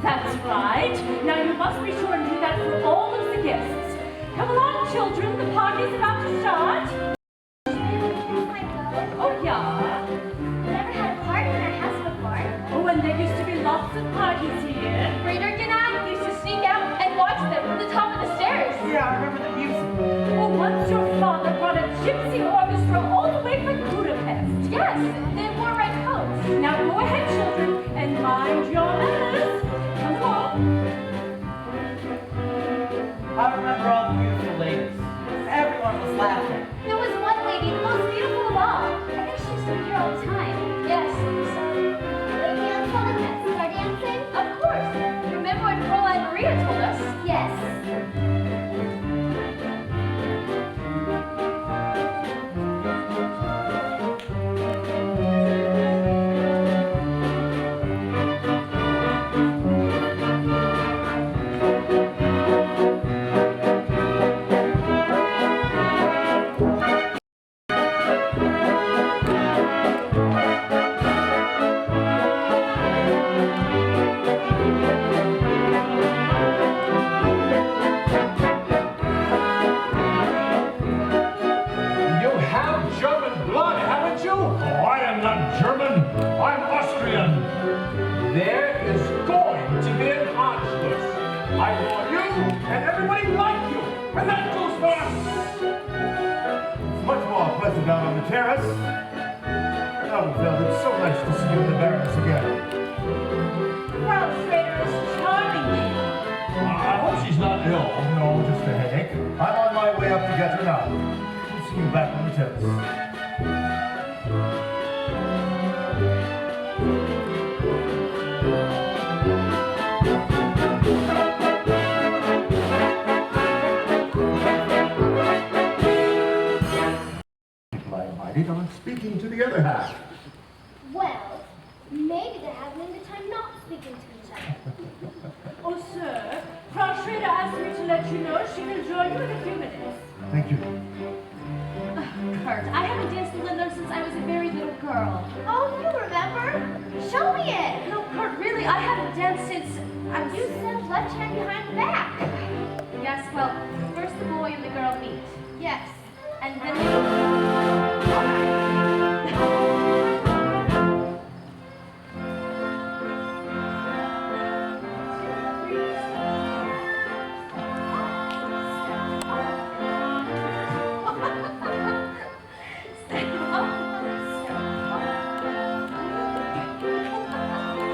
That's right. Now you must be sure and do that for all of the guests. Come along, children. The party's about to start. Oh, yeah?
Never had a party in our house before.
Oh, and there used to be lots of parties here.
Radar and I used to sneak out and watch them from the top of the stairs.
Yeah, I remember the music.
Oh, once your father brought a gypsy orchestra all the way from Budapest.
Yes, they wore red coats.
Now go ahead, children, and mind your manners. Come along.
I remember all the beautiful ladies. Everyone was laughing.
There was one lady, the most beautiful of all.
I think she used to be here all the time.
Yes,
We dance while the guests are dancing?
of course. Remember what Fräulein Maria told us?
Yes.
You have German blood, haven't you? Oh, I am not German. I'm Austrian. There is going to be an Anschluss. I want you and everybody like you. And that goes for us.
It's much more pleasant down on the terrace. Elmfeld, it's so nice to see you and the Baroness again.
Frau Schrader is charming me.
I hope she's not ill.
Oh, no, just a headache. I'm on my way up to get her now. We'll see you back on the terrace. My mighty, I'm speaking to the other half.
Well, maybe they're having a good time not speaking to each other.
Oh, sir, Frau Schrader asked me to let you know she will join you in a few minutes.
Thank you.
Kurt, I haven't danced the Lindler since I was a very little girl.
Oh, you remember? Show me it.
No, Kurt, really, I haven't danced since
You said left hand behind the back.
Yes, well, first the boy and the girl meet.
Yes.
And then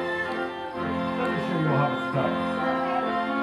Let me show you how it's done.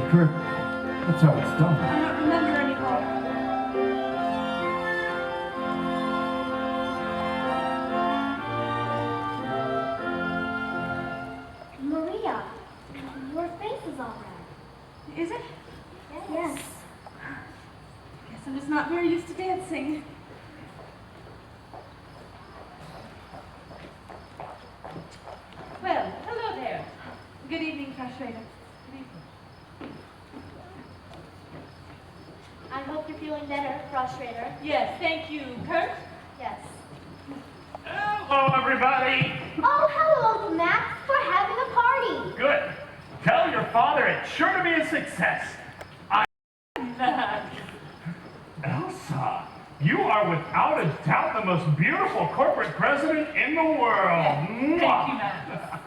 Kurt, that's how it's done.
I don't remember anymore.
Maria, your face is all red.
Is it?
Yes.
Guess I'm just not very used to dancing. Well, hello there. Good evening, Frustrator. Good evening.
I hope you're feeling better, Frustrator.
Yes, thank you. Kurt?
Yes.
Hello, everybody.
Oh, hello, Uncle Max. We're having a party.
Good. Tell your father it's sure to be a success. Elsa, you are without a doubt the most beautiful corporate president in the world.
Thank you, Max.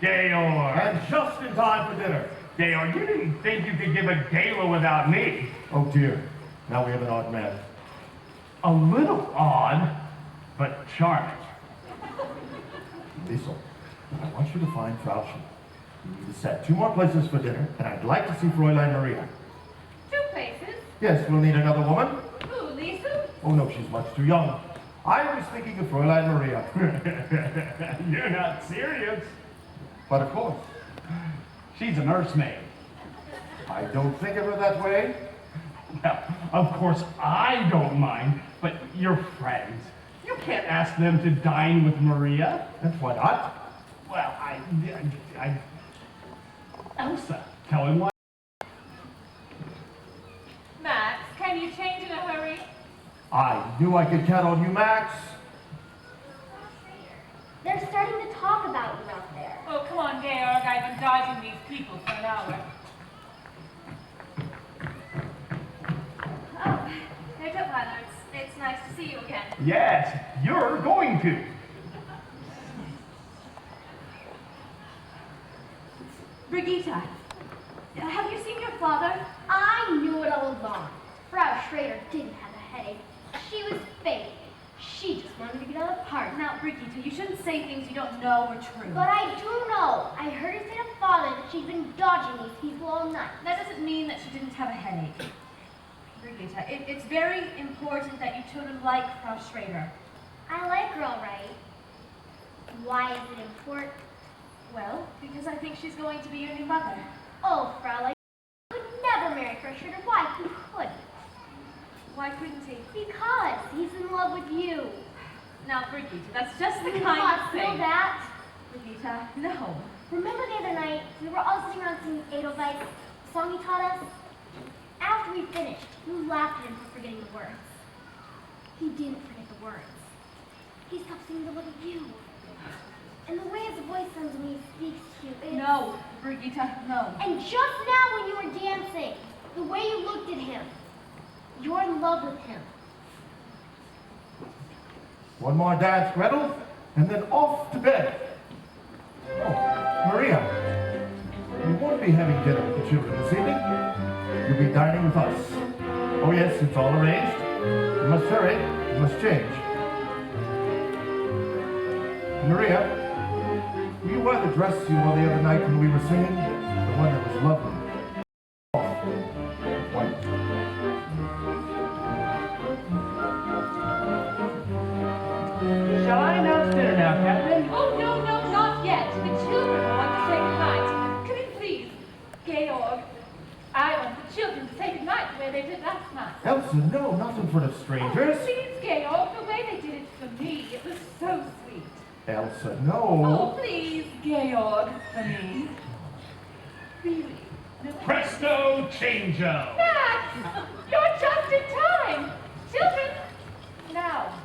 And
Georg.
just in time for dinner.
Georg, you didn't think you could give a gala without me.
Oh dear, now we have an odd man.
A little odd, but charming.
Liesel, I want you to find Frau Schmidt. You need to set 2 more places for dinner, and I'd like to see Fräulein Maria.
2 places?
Yes, we'll need another woman.
Who, Lisa?
Oh no, she's much too young. I was thinking of Fräulein Maria.
You're not serious.
But of course,
She's a nursemaid.
I don't think of her that way.
Well, of course I don't mind, but your friends, you can't ask them to dine with Maria.
And why not?
Well, Elsa, tell him why.
Max, can you change in a hurry?
I knew I could count on you, Max.
They're starting to talk about you out there.
Oh, come on, Georg. I've been dodging these people for an hour.
Oh, Herr Tutwiler, it's nice to see you again.
Yes, you're going to.
Brigitte, have you seen your father?
I knew it all along. Frau Schrader didn't have a headache. She was fake. She just wanted to get out of the party.
Now, Brigitte, you shouldn't say things you don't know are true.
But I do know. I heard her say to Father that she's been dodging these people all night.
That doesn't mean that she didn't have a headache. Brigitte, it's very important that you children like Frau Schrader.
I like her all right. Why is it important?
Well, because I think she's going to be your new mother.
Oh, Fraulein, you could never marry Frau Schrader. Why? Who could?
Why couldn't he?
Because he's in love with you.
Now, Brigitte, that's just the
You
kind
must
of thing.
know that.
Brigitte, no.
Remember the other night, we were all sitting around singing Edelweiss, the song he taught us? After we finished, we laughed at him for forgetting the words. He didn't forget the words. He stopped singing to look at you. And the way his voice sounds when he speaks to you, it's...
No, Brigitte, no.
And just now when you were dancing, the way you looked at him, you're in love with him.
One more dance, Gretel, and then off to bed. Oh, Maria, you won't be having dinner with the children this evening. You'll be dining with us. Oh yes, it's all arranged. You must hurry. You must change. Maria, will you wear the dress you wore the other night when we were singing? The one that was lovely. White.
Shall I announce dinner now, Captain?
Oh, no, not yet. The children want to say goodnight. Come in, please. Georg, I want the children to say goodnight the way they did last night.
Elsa, no, not in front of strangers.
Oh, please, Georg, the way they did it for me, it was so sweet.
Elsa,
Oh,
no.
please, Georg, for me. Really. No.
Presto changeo.
Max, you're just in time. Children, now.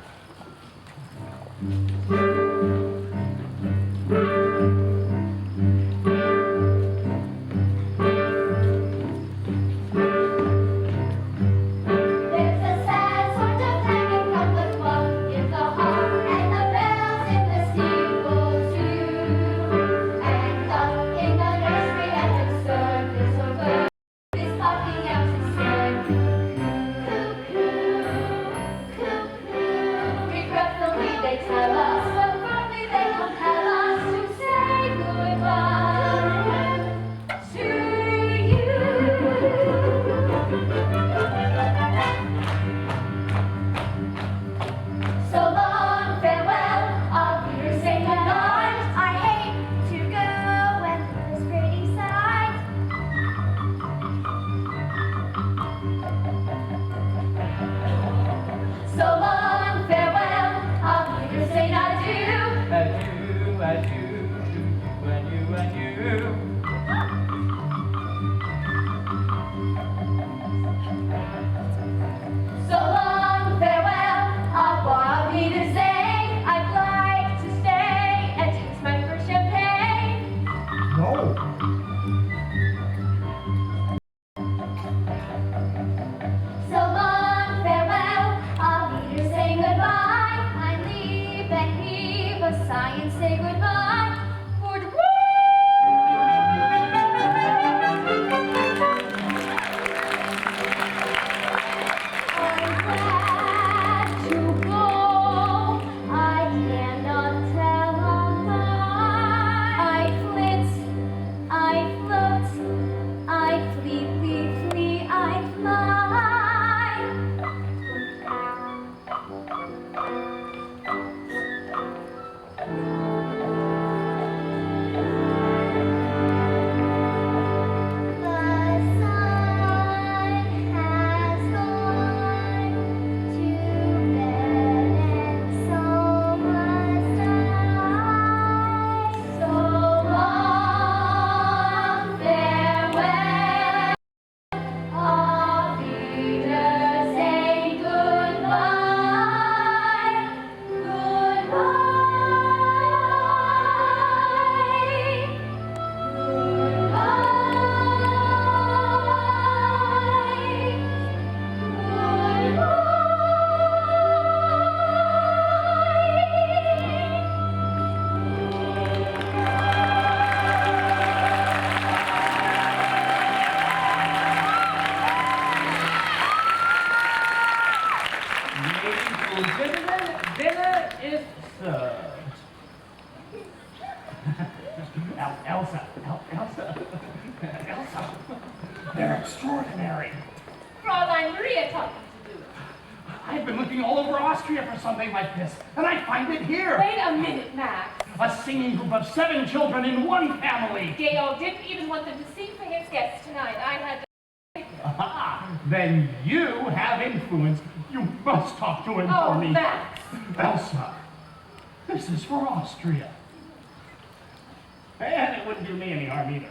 There's a sad sort of hanging from the clock in the hall, and the bells in the steeple too. And up in the nursery at the circus a bird is popping out to say cuckoo, cuckoo.
No.
So long, farewell, I'll leave you, say goodbye. I leave and heave a sigh and say goodbye. For I'm glad to go. I cannot tell on why. I flit, I float, I flee, flee, flee, I fly. The sun has gone to bed, and so must I. So long, farewell. Auf Wiedersehen, goodbye,
Ladies and gentlemen, dinner is served. Elsa. They're extraordinary.
Fraulein Maria taught me to do it.
I've been looking all over Austria for something like this, and I find it here.
Wait a minute, Max.
A singing group of 7 children in one family.
Dale didn't even want them to sing for his guests tonight. I had to.
Aha, then you have influence. You must talk to him
Oh,
for me.
Max.
Elsa, this is for Austria. And it wouldn't do me any harm either.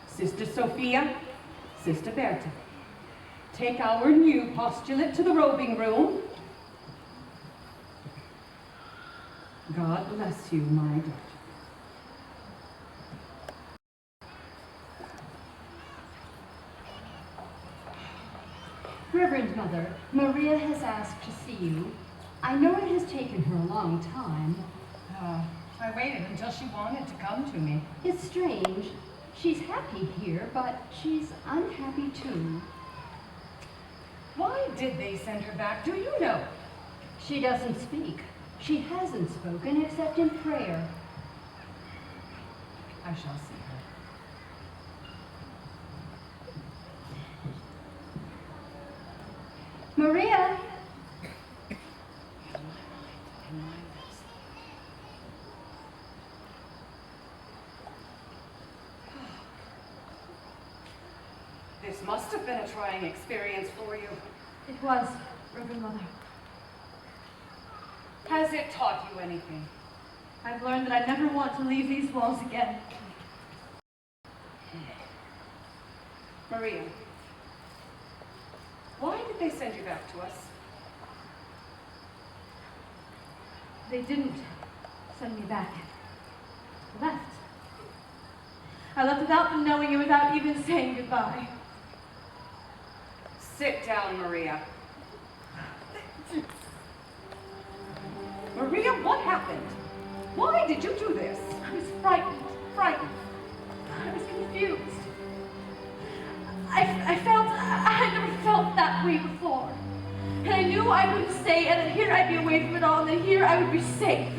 Sister Sophia, Sister Berta, take our new postulate to the robing room. God bless you, my daughter.
Reverend Mother, Maria has asked to see you. I know it has taken her a long time.
I waited until she wanted to come to me.
It's strange. She's happy here, but she's unhappy too.
Why did they send her back? Do you know?
She doesn't speak. She hasn't spoken except in prayer.
I shall see her.
Maria!
This must have been a trying experience for you.
It was, Reverend Mother.
Has it taught you anything?
I've learned that I never want to leave these walls again.
Maria, why did they send you back to us?
They didn't send me back. I left. I left without them knowing and without even saying goodbye.
Sit down, Maria. Maria, what happened? Why did you do this?
I was frightened. I was confused. I never felt that way before. And I knew I would stay, and that here I'd be away from it all, and that here I would be safe.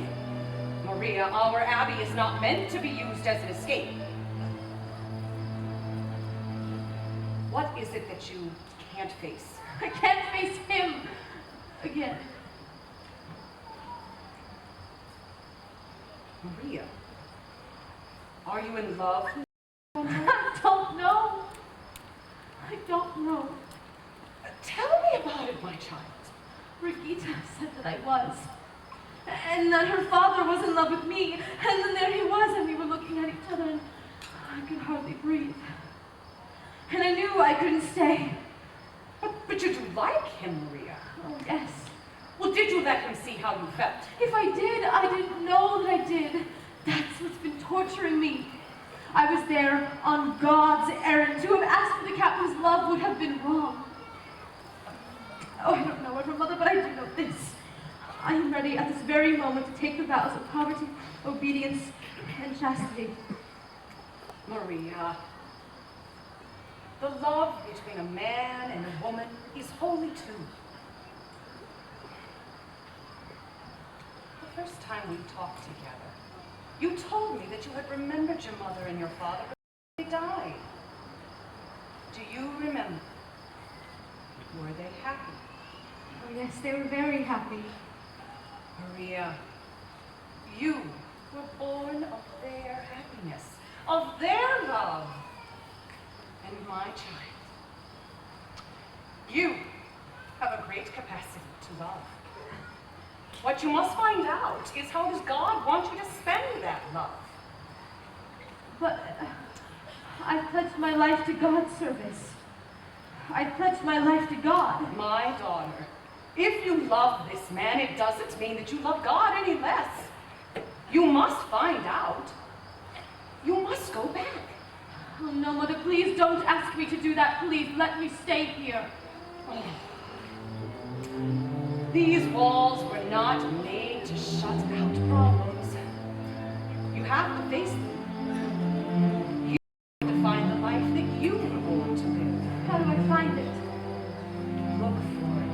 Maria, our Abbey is not meant to be used as an escape. What is it that you can't face?
I can't face him again.
Maria, are you in love?
I don't know.
Tell me about it, my child.
Brigitte said that I was. And that her father was in love with me. And then there he was, and we were looking at each other, and I could hardly breathe. And I knew I couldn't stay.
But you do like him, Maria.
Oh, yes.
Well, did you let him see how you felt?
If I did, I didn't know that I did. That's what's been torturing me. I was there on God's errand. To have asked for the captain's love would have been wrong. Oh, I don't know what her mother, but I do know this. I am ready at this very moment to take the vows of poverty, obedience, and chastity.
Maria, the love between a man and a woman is holy too. The first time we talked together, you told me that you had remembered your mother and your father before they died. Do you remember? Were they happy?
Oh, yes, they were very happy.
Maria, you were born of their happiness, of their love. And my child, you have a great capacity to love. What you must find out is, how does God want you to spend that love?
But I pledged my life to God's service. I pledged my life to God.
My daughter, if you love this man, it doesn't mean that you love God any less. You must find out. You must go back.
Oh, no, Mother, please don't ask me to do that. Please, let me stay here.
Oh. These walls were not made to shut out problems. You have to face them. You have to find the life that you were born to live.
How do I find it?
Look for it.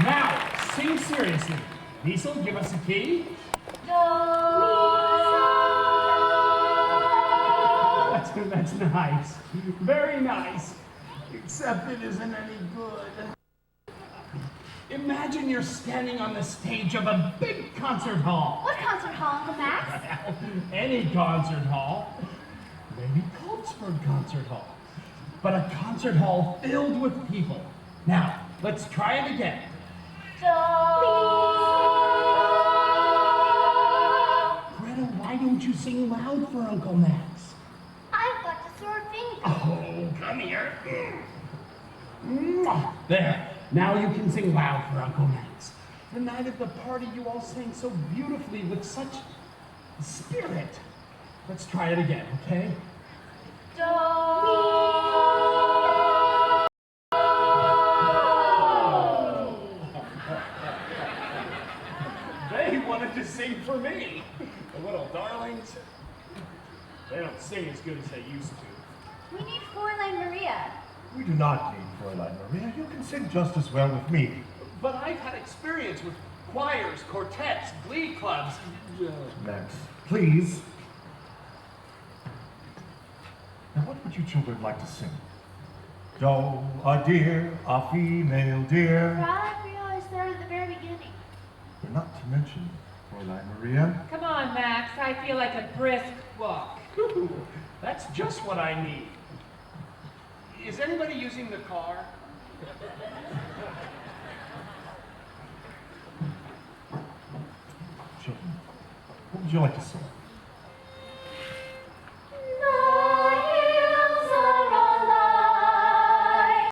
Now, sing seriously. Liesel, give us a key. That's nice. Very nice. Except it isn't any good. Imagine you're standing on the stage of a big concert hall.
What concert hall, Uncle Max?
Any concert hall. Maybe Coltsburg Concert Hall. But a concert hall filled with people. Now, let's try it again. Greta, why don't you sing loud for Uncle Max?
I've got a sore finger.
Oh, come here. There. Now you can sing loud for Uncle Max. The night of the party, you all sang so beautifully with such spirit. Let's try it again, okay? They wanted to sing for me. The little darlings. They don't sing as good as they used to.
We need Fräulein Maria.
We do not need Fräulein Maria. You can sing just as well with me.
But I've had experience with choirs, quartets, glee clubs.
Max, please. Now, what would you children like to sing? Do, a deer, a female deer.
Fräulein Maria is there at the very beginning.
But not to mention Fräulein Maria.
Come on, Max. I feel like a brisk walk.
That's just what I need. Is anybody using the car?
Children, what would you like to sing?
The hills are alive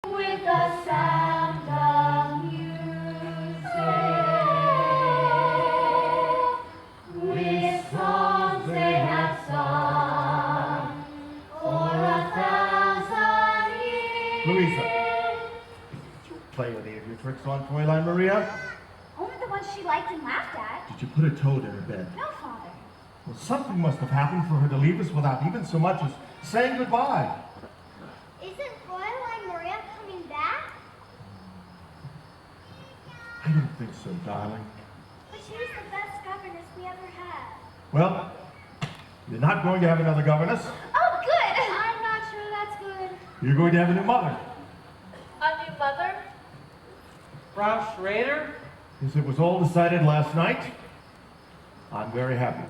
with the sound of music, with songs they have sung for 1,000 years.
Louisa, did you play any of your tricks on Fräulein Maria?
Only the ones she liked and laughed at.
Did you put a toad in her bed?
No, Father.
Well, something must have happened for her to leave us without even so much as saying goodbye.
Isn't Fräulein Maria coming back?
I don't think so, darling.
But she was the best governess we ever had.
Well, you're not going to have another governess.
Oh, good! I'm not sure that's good.
You're going to have a new mother.
A new mother?
Frau Schrader?
As it was all decided last night, I'm very happy.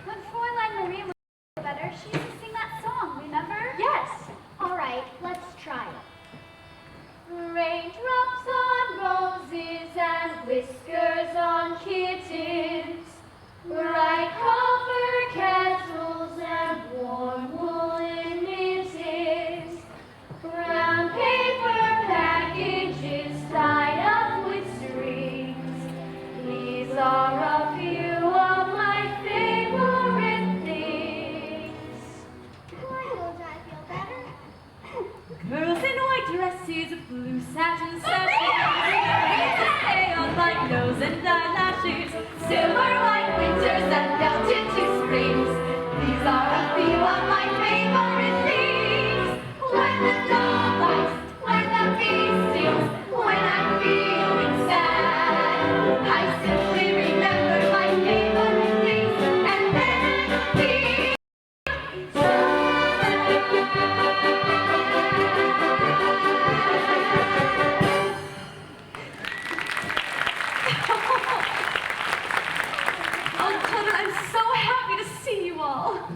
When Fräulein Maria was better, she used to sing that song, remember?
Yes.
All right, let's try it. Raindrops on roses and whiskers on kittens, bright copper kettles and warm woolen mittens, brown paper packages tied up with strings. These are a few of my favorite things. Why don't I feel better?
Girls in white dresses, blue satin sashes, stay on my nose and eyelashes,
Silver white winters that melt into springs. These are a few of my favorite things. When the dog bites, when the bee stings, when I'm feeling sad, I simply remember my favorite
so happy to see you all.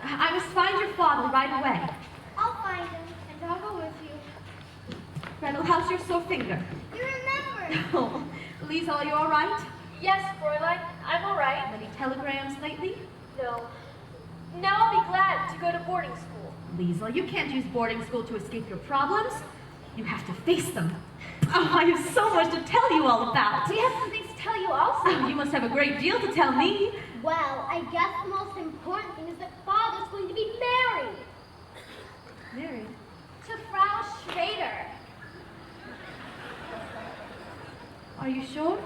I must find your father right away.
I'll find him, and I'll go with you.
Gretel, how's your sore finger?
You remember?
Oh, Liesel, are you all right?
Yes, Fräulein, I'm all right.
Any telegrams lately?
No. Now I'll be glad to go to boarding school.
Liesel, you can't use boarding school to escape your problems. You have to face them. Oh, I have so much to tell you all about.
We have some things to tell you also.
You must have a great deal to tell me.
Well, I guess the most important thing is that Father's going to be married.
Married?
To Frau Schrader.
Are you sure?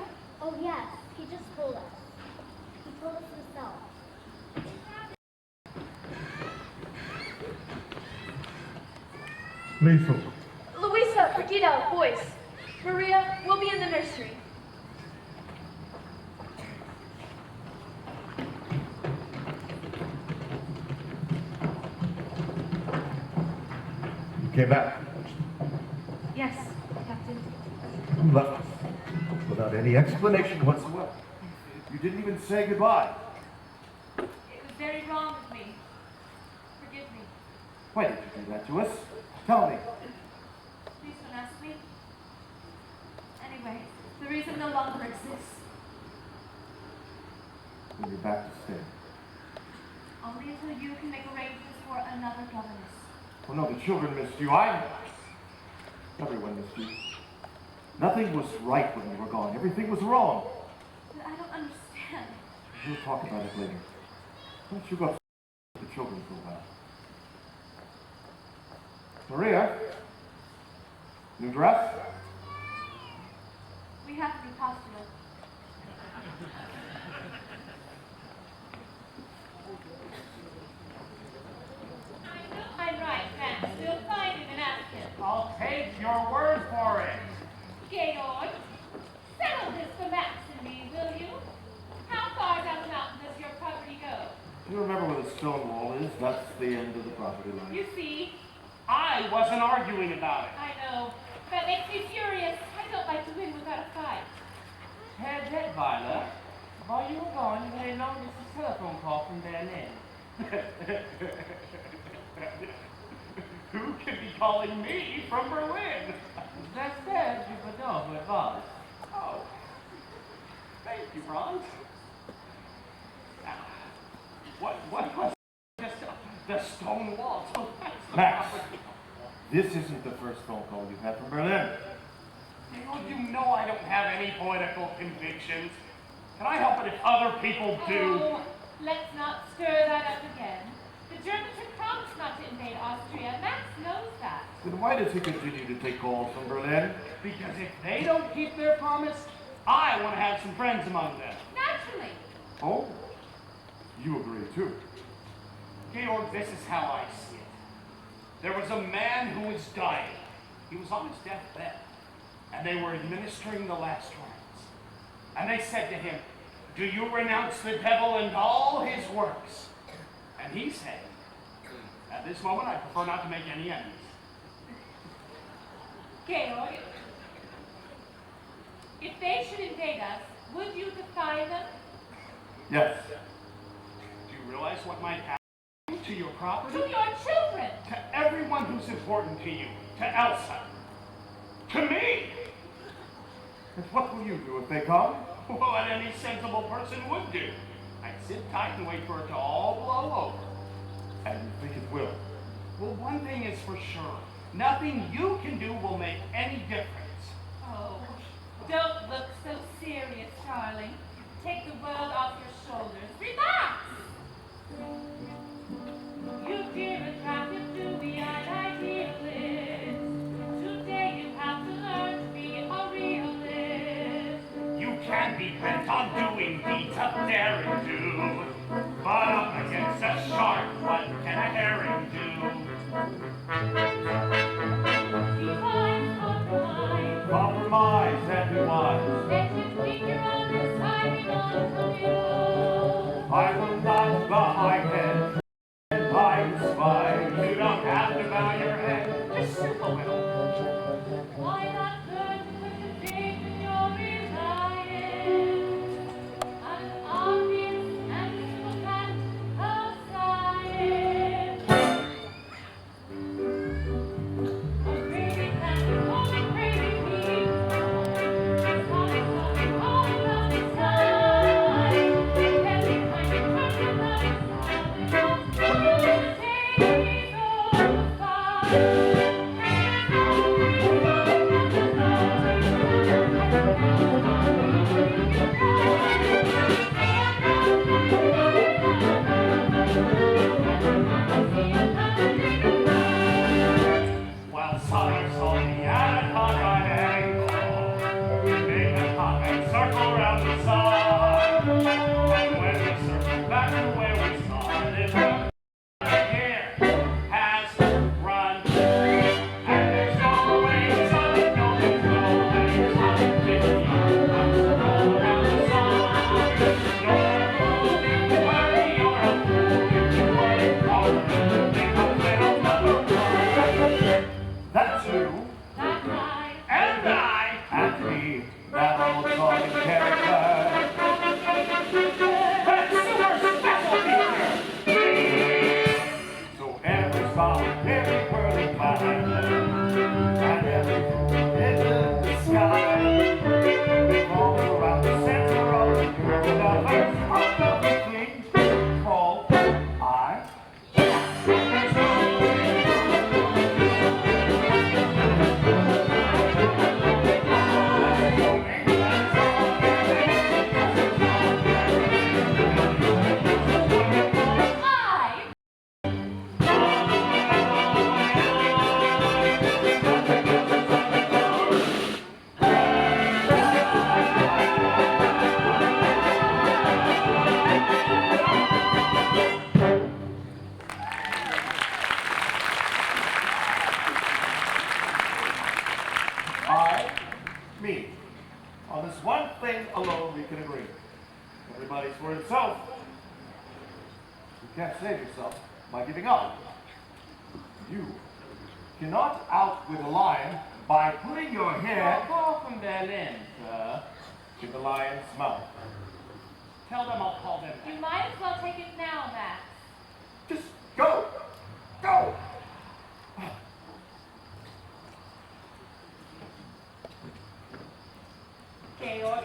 Oh, yes. He just told us. He told us himself.
Liesel.
Louisa, Brigida, boys. Maria, we'll be in the nursery.
You came back.
Yes, Captain.
You left us without any explanation whatsoever. You didn't even say goodbye.
It was very wrong of me. Forgive me.
Why did you do that to us? Tell me.
Please don't ask me. Anyway, the reason no longer exists.
When you're back to stay.
Only until you can make arrangements for another governess.
Oh no, the children missed you. Everyone missed you. Nothing was right when you were gone. Everything was wrong.
But I don't understand.
We'll talk about it later. Why don't you go the children for a while? Maria? New dress?
We have to be postulant. I'm right, Max. We'll find him and ask him.
I'll take your word for it.
Georg, settle this for Max and me, will you? How far down the mountain does your property go?
You remember where the stone wall is? That's the end of the property line.
You see,
I wasn't arguing about it.
I know. That makes me furious. I don't like to win without a fight.
Herr Detweiler, while you were gone, you had a long distance telephone call from Berlin.
Who could be calling me from Berlin?
That's said, you would know who it was.
Oh, thank you, Franz. What was just the stone wall? So
Max, this isn't the first phone call you've had from Berlin.
You know I don't have any political convictions. Can I help it if other people do?
Oh, let's not stir that up again. The Germans have promised not to invade Austria. Max knows that.
Then why does he continue to take calls from Berlin?
Because if they don't keep their promise, I want to have some friends among them.
Naturally.
Oh, you agree too.
Georg, this is how I see it. There was a man who was dying. He was on his deathbed. And they were administering the last rites. And they said to him, "Do you renounce the devil and all his works?" And he said, "At this moment, I prefer not to make any enemies."
Georg, if they should invade us, would you defy them?
Yes.
Do you realize what might happen to your property?
To your children!
To everyone who's important to you. To Elsa. To me.
And what will you do if they come?
What any sensible person would do. I'd sit tight and wait for it to all blow over.
And you think it will?
Well, one thing is for sure. Nothing you can do will make any difference.
Oh, don't look so serious, darling. Take the world off your shoulders. Relax! You dear attractive, dewy-eyed idealist. Today you have to learn to be a realist.
You can be bent on doing deeds of daring do. But up against a shark, what can a herring do?
Compromise and be wise.
Let your finger on the side of the wheel.
I will not bow my head. And I spy.
You don't have to bow your head. Just stoop a little.
Why not learn to put the faith in your reliance? An obvious
thing alone we can agree. Everybody's for himself. You can't save yourself by giving up. You cannot outwit a lion by putting your head
Far from Berlin, sir.
in the lion's mouth.
Tell them I'll call them
You
back.
might as well take it now, Max.
Just go! Go!
Georg.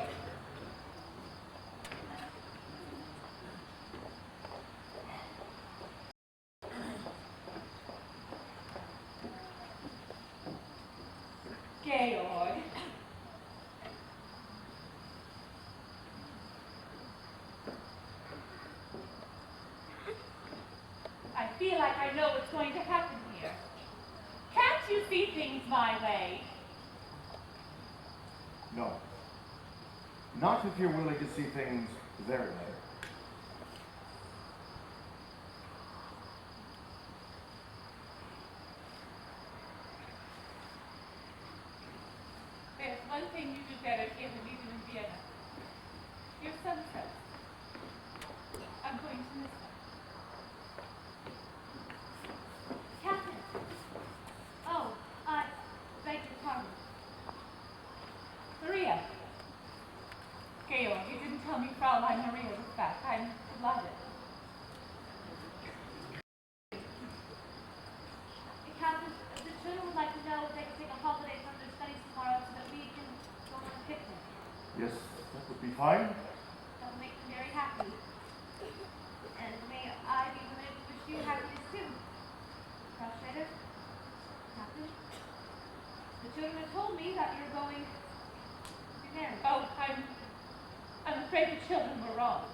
Georg. I feel like I know what's going to happen here. Can't you see things my way?
No. Not if you're willing to see things their way.
There's one thing you do better here than we do in Vienna. Your sunsets. I'm going to miss them.
Captain. Oh, I beg your pardon.
Maria. Georg, you didn't tell me Fraulein Maria was back. I'm delighted.
Captain, the children would like to know if they can take a holiday from their studies tomorrow so that we can go on a picnic.
Yes, that would be fine.
That will make them very happy. And may I be permitted to wish you happiness too. Frustrated? Captain? The children have told me that you're going to be married.
Oh, I'm afraid the children were wrong.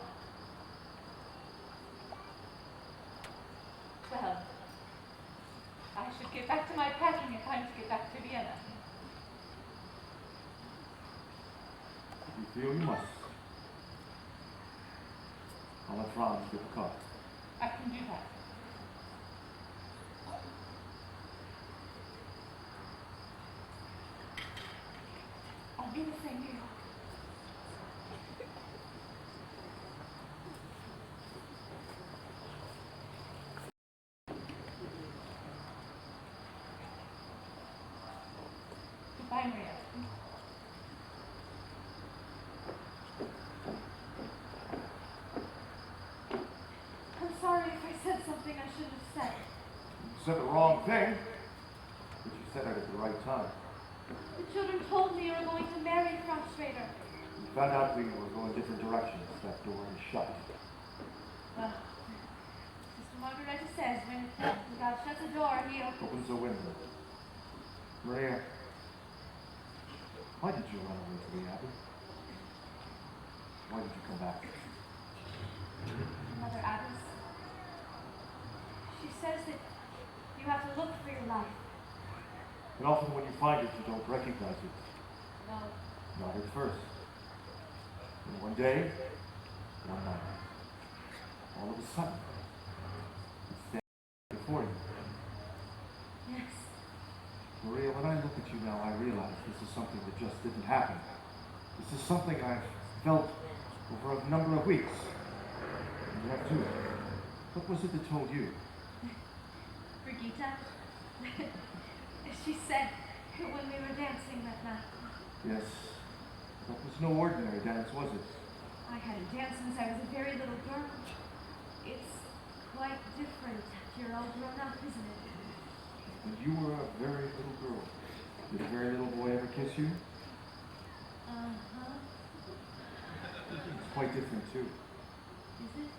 Well, I should get back to my packing in time to get back to Vienna.
If you feel you must. I'll let Franz get the car.
I can do that. I'll do the same, Georg. Goodbye, Maria.
I'm sorry if I said something I shouldn't have said.
You said the wrong thing, but you said it at the right time.
The children told me you were going to marry Franz Schrader.
You found out we were going different directions. That door is shut.
Well, Sister Margareta says when God shuts a door, he opens.
Opens a window. Maria, why did you run away to the Abbey? Why did you come back?
Mother Abbess. She says that you have to look for your life.
And often when you find it, you don't recognize it.
No.
Not at first. And one day, one night, all of a sudden, it's standing before you.
Yes.
Maria, when I look at you now, I realize this is something that just didn't happen. This is something I've felt over a number of weeks. And you have too. What was it that told you?
Brigitte. She said when we were dancing that night.
Yes. That was no ordinary dance, was it?
I hadn't danced since I was a very little girl. It's quite different after you're all grown up, isn't it?
When you were a very little girl, did a very little boy ever kiss you?
Uh-huh.
It's quite different too.
Is it?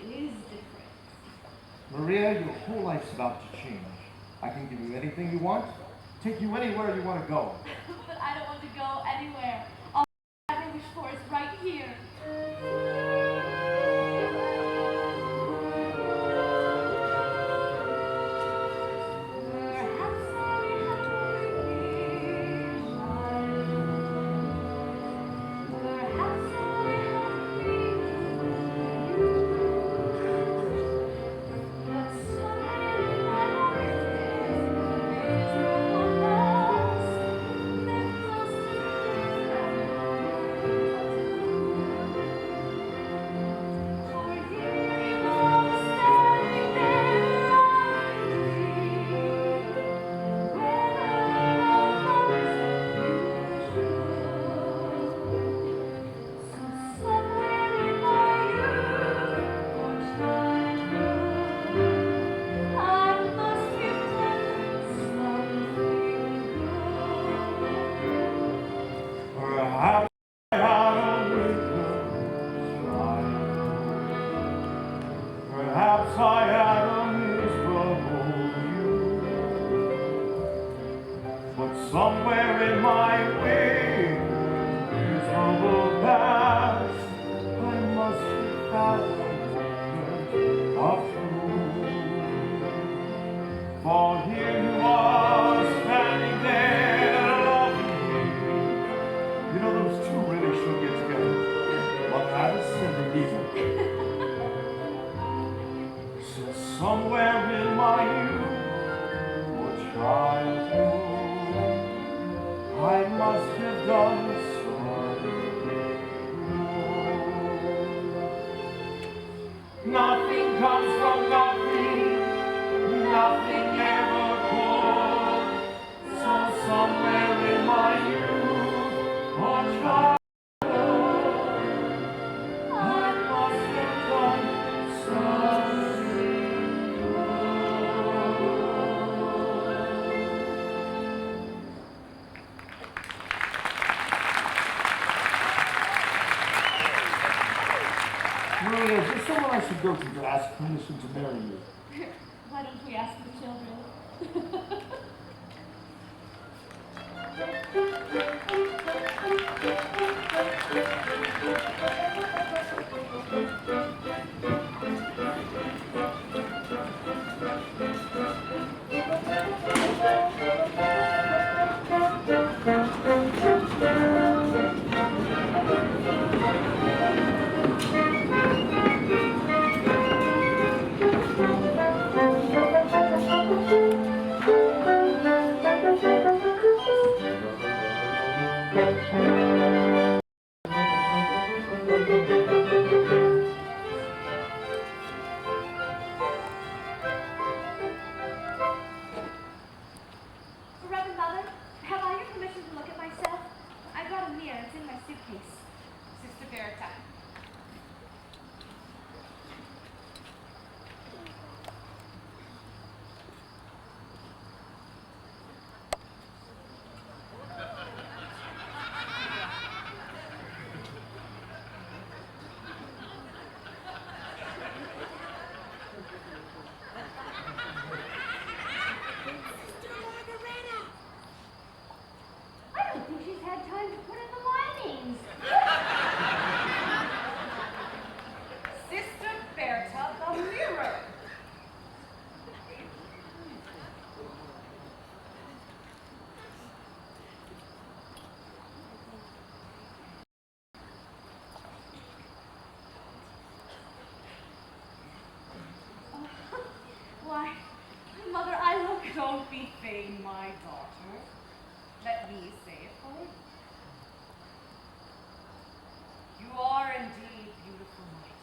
It is different.
Maria, your whole life's about to change. I can give you anything you want, take you anywhere you want to go.
But I don't want to go anywhere. All I ever wish for is right here.
somewhere in my way, miserable past, I must have found of truth. For here you are, standing there, loving me. You know, those two really should get together. Mother Alice and the Eva. So somewhere in my youth, or childhood, I must have done something wrong. Nothing comes from nothing, nothing ever could. So somewhere in my youth or childhood, I must have done something
Maria, is there someone I should go to ask permission to marry you?
Why don't we ask the children?
Reverend Mother, have I your permission to look at myself? I brought a mirror. It's in my suitcase.
Sister Berta.
I don't think she's had time to put in the linings.
Sister Berta, the mirror.
Why, Mother, I look...
Don't be vain, my daughter. Let me say it for you. You are indeed beautiful, my dear.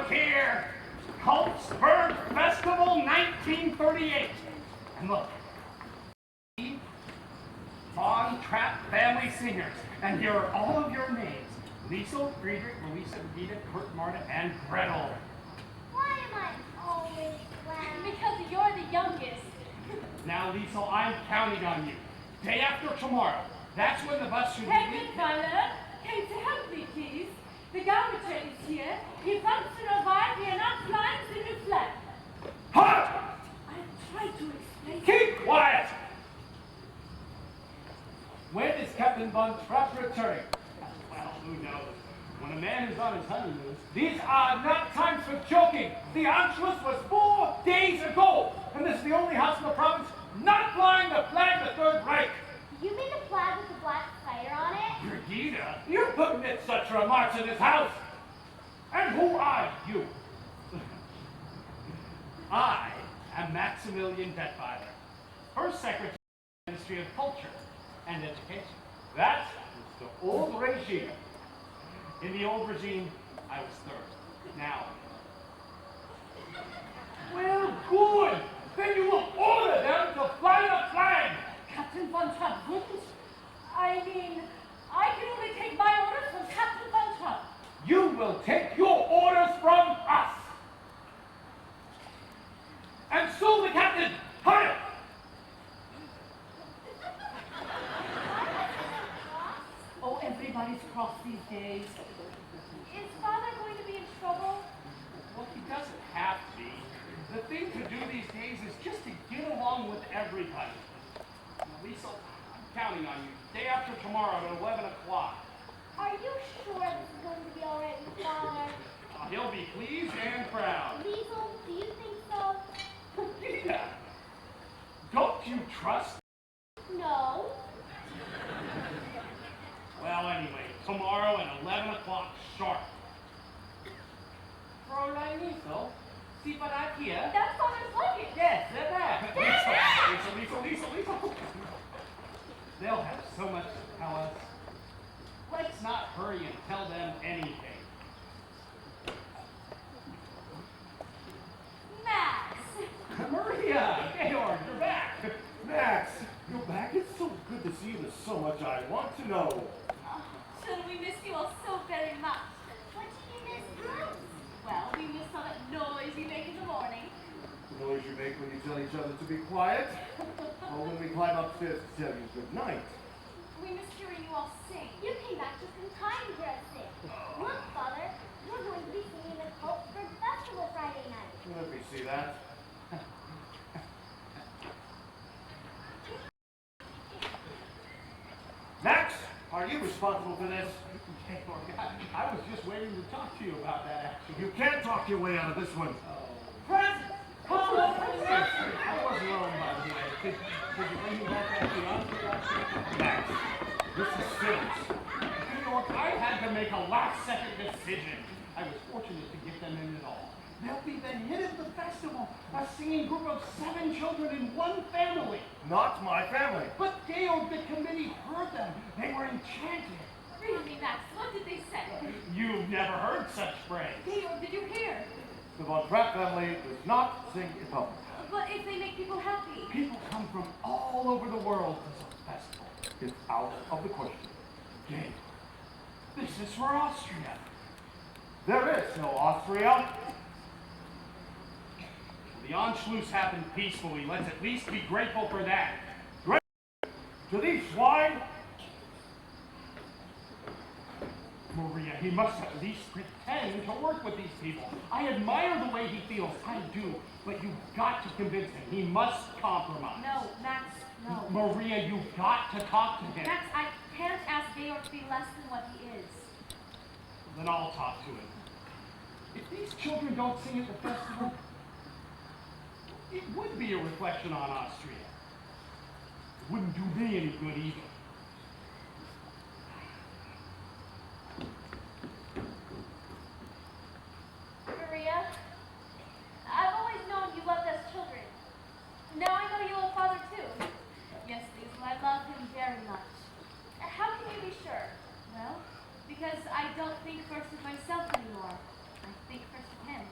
look here. Coltsburg Festival 1938. And look. Von Trapp Family Singers. And here are all of your names. Liesel, Friedrich, Louisa, Rita, Kurt, Marta, and Gretel.
Why am I always last?
Because you're the youngest.
Now, Liesel, I'm counting on you. Day after tomorrow. That's when the bus should be
Herr
leaving.
Goodfather, can you help me, please? The Gauger is here. He wants to know why we are not flying the new flag.
Halt!
I'll try to explain.
Keep quiet! When is Captain Von Trapp returning? Well, who knows? When a man is on his honeymoon, these are not times for joking. The Anschluss was 4 days ago, and this is the only house in the province not flying the flag of the Third Reich.
You mean the flag with the black spider on it?
Brigida, you permit such remarks in this house? And who are you? I am Maximilian Detweiler, First Secretary of the Ministry of Culture and Education. That was the old regime. In the old regime, I was third. Now. Well, good. Then you will order them to fly the flag.
Captain Von Trapp wouldn't. I mean, I can only take my orders from Captain Von Trapp.
You will take your orders from us. And so the captain, hurry!
Oh, everybody's cross these days.
Is Father going to be in trouble?
Well, he doesn't have to be. The thing to do these days is just to get along with everybody. Now, Lisa, I'm counting on you. Day after tomorrow at 11 o'clock.
Are you sure this is going to be all right with Father?
He'll be pleased and proud.
Liesel, do you think so?
Yeah. Don't you trust?
No.
Well, anyway, tomorrow at 11 o'clock sharp. Fräulein Liesel, Sie bereit hier?
That's Father's luggage.
Yes, they're there. Lisa. They'll have so much to tell us. Let's not hurry and tell them anything.
Max.
Maria, Georg, you're back.
Max, you're back. It's so good to see you. There's so much I want to know.
Children, we miss you all so very much.
What do you miss most?
Well, we miss all that noise you make in the morning.
The noise you make when you tell each other to be quiet, or when we climb upstairs to tell you good night.
We miss hearing you all sing.
You came back just in time to hear us sing. Look, Father, we're going to be singing the Coltsburg Festival Friday night.
Let me see that. Max, are you responsible for this?
I was just waiting to talk to you about that, actually.
You can't talk your way out of this one.
Present! Come on! I wasn't wrong, by the way. Did you bring me back that fiance?
Max, this is serious.
New York, I had to make a last-second decision. I was fortunate to get them in at all. They'll be the hit of the festival, a singing group of 7 children in one family.
Not my family.
But Georg, the committee heard them. They were enchanted.
Really, Max, what did they say?
You've never heard such praise.
Georg, did you hear?
The Von Trapp family does not sing in public.
But if they make people happy.
People come from all over the world for some festival.
It's out of the question.
Georg, this is for Austria.
There is no Austria.
The Anschluss happened peacefully. Let's at least be grateful for that.
To these swine,
Maria, he must at least pretend to work with these people. I admire the way he feels. I do. But you've got to convince him. He must compromise.
No, Max, no.
Maria, you've got to talk to him.
Max, I can't ask Georg to be less than what he is.
Then I'll talk to him. If these children don't sing at the festival, it would be a reflection on Austria. It wouldn't do me any good either.
Maria, I've always known you loved us children. Now I know you love Father too. Yes, Liesel, I love him very much. How can you be sure? Well, because I don't think first of myself anymore. I think first of him.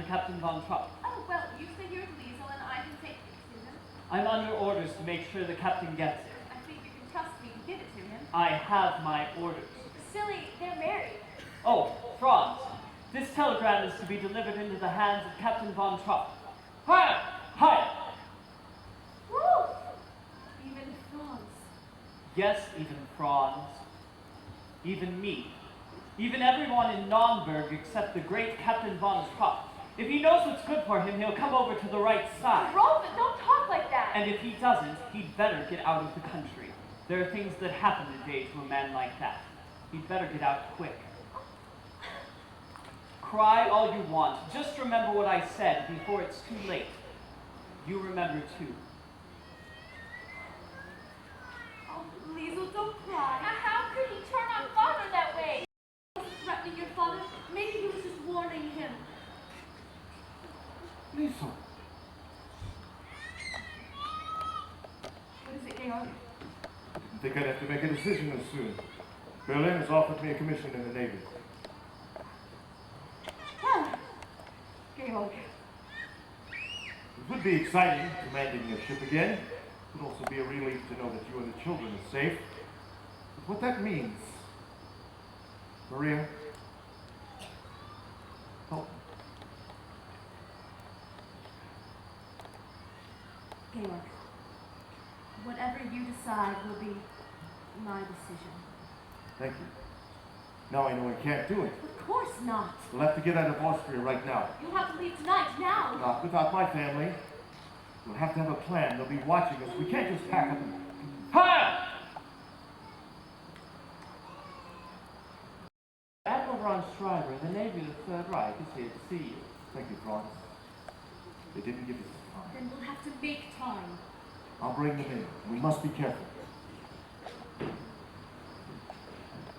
to Captain Von Trapp.
Oh, well, you stay here with Liesel and I can take it to him.
I'm under orders to make sure the captain gets it.
I think you can trust me to give it to him.
I have my orders.
Silly, they're married.
Oh, Franz, this telegram is to be delivered into the hands of Captain Von Trapp. Hi! Hi!
Woo! Even Franz.
Yes, even Franz. Even me. Even everyone in Nürnberg except the great Captain Von Trapp. If he knows what's good for him, he'll come over to the right side.
Rolf, don't talk like that.
And if he doesn't, he'd better get out of the country. There are things that happen today to a man like that. He'd better get out quick. Cry all you want. Just remember what I said before it's too late. You remember too.
Oh, Liesel, don't cry.
How could he turn on Father that way?
He wasn't threatening your father. Maybe he was just warning him.
Lisa,
What is it, Georg?
I think I'd have to make a decision as soon. Berlin has offered me a commission in the Navy.
Well, Georg.
It would be exciting, commanding a ship again. It would also be a relief to know that you and the children are safe. But what that means, Maria, help me.
Georg, whatever you decide will be my decision.
Thank you. Now I know I can't do it.
Of course not.
We'll have to get out of Austria right now.
You'll have to leave tonight, now.
Not without my family. We'll have to have a plan. They'll be watching us. We can't just pack up and...
Hi! Admiral Ron Schreiber, the Navy of the Third Reich, is here to see you.
Thank you, Franz. They didn't give us time.
Then we'll have to make time.
I'll bring them in. We must be careful.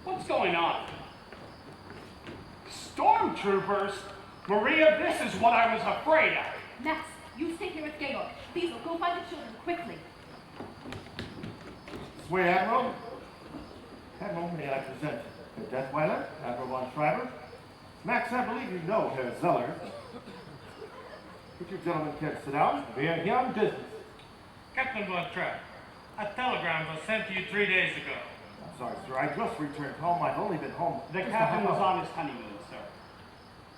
What's going on? Stormtroopers? Maria, this is what I was afraid of.
Max, you stay here with Georg. Liesel, go find the children, quickly.
This way, Admiral. Admiral, may I present Herr Detweiler, Admiral von Schreiber. Max, I believe you know Herr Zeller. Would you gentlemen care to sit down? We are here on business.
Captain Von Trapp, a telegram was sent to you 3 days ago.
I'm sorry, sir. I just returned home. I've only been home.
The
just a
captain
half
was
hour.
on his honeymoon, sir.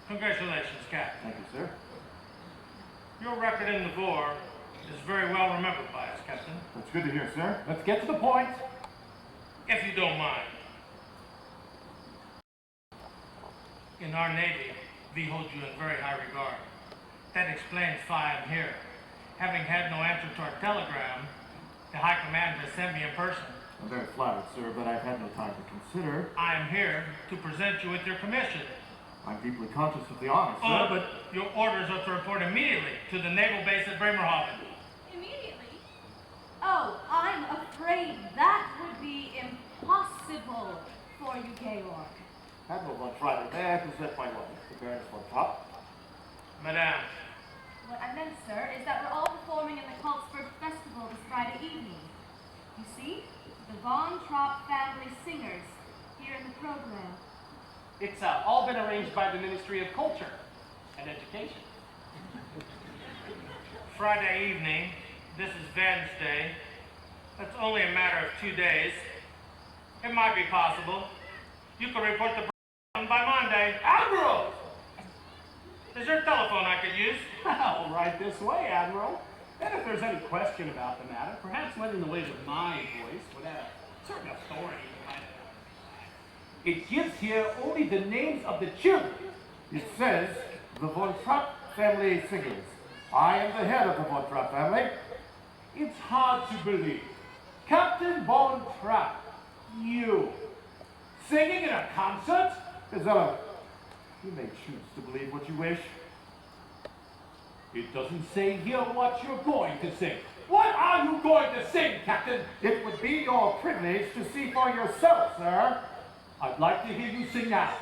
Congratulations, Captain.
Thank you, sir.
Your record in the war is very well remembered by us, Captain.
That's good to hear, sir.
Let's get to the point.
If you don't mind. In our Navy, we hold you in very high regard. That explains why I'm here. Having had no answer to our telegram, the High Command has sent me in person.
I'm very flattered, sir, but I've had no time to consider.
I am here to present you with your commission.
I'm deeply conscious of the honor, sir, but...
Your orders are to report immediately to the naval base at Bremerhaven.
Immediately? Oh, I'm afraid that would be impossible for you, Georg.
Admiral von Schreiber, may I present my wife, the Baroness von Trapp?
Madame,
What I meant, sir, is that we're all performing in the Kalksburg Festival this Friday evening. You see? The Von Trapp family singers here in the program.
It's all been arranged by the Ministry of Culture and Education.
Friday evening, this is Wednesday. That's only a matter of 2 days. It might be possible. You could report the by Monday.
Admiral!
Is there a telephone I could use?
Well, right this way, Admiral. And if there's any question about the matter, perhaps letting the ways of my voice would have a certain authority behind it.
It gives here only the names of the children.
It says, the von Trapp family singers. I am the head of the von Trapp family.
It's hard to believe. Captain Von Trapp, you, singing in a concert?
Gazella, you may choose to believe what you wish.
It doesn't say here what you're going to sing. What are you going to sing, Captain?
It would be your privilege to see for yourself, sir.
I'd like to hear you sing now.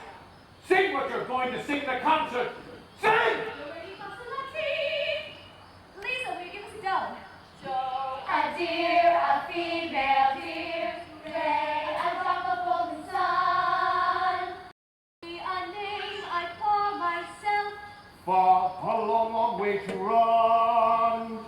Sing what you're going to sing in the concert. Sing!
Lisa, will you give us a doe?
Joe, a deer, a female deer, Ray, a drop of golden sun.
A name I call myself,
far, a long, long way to run.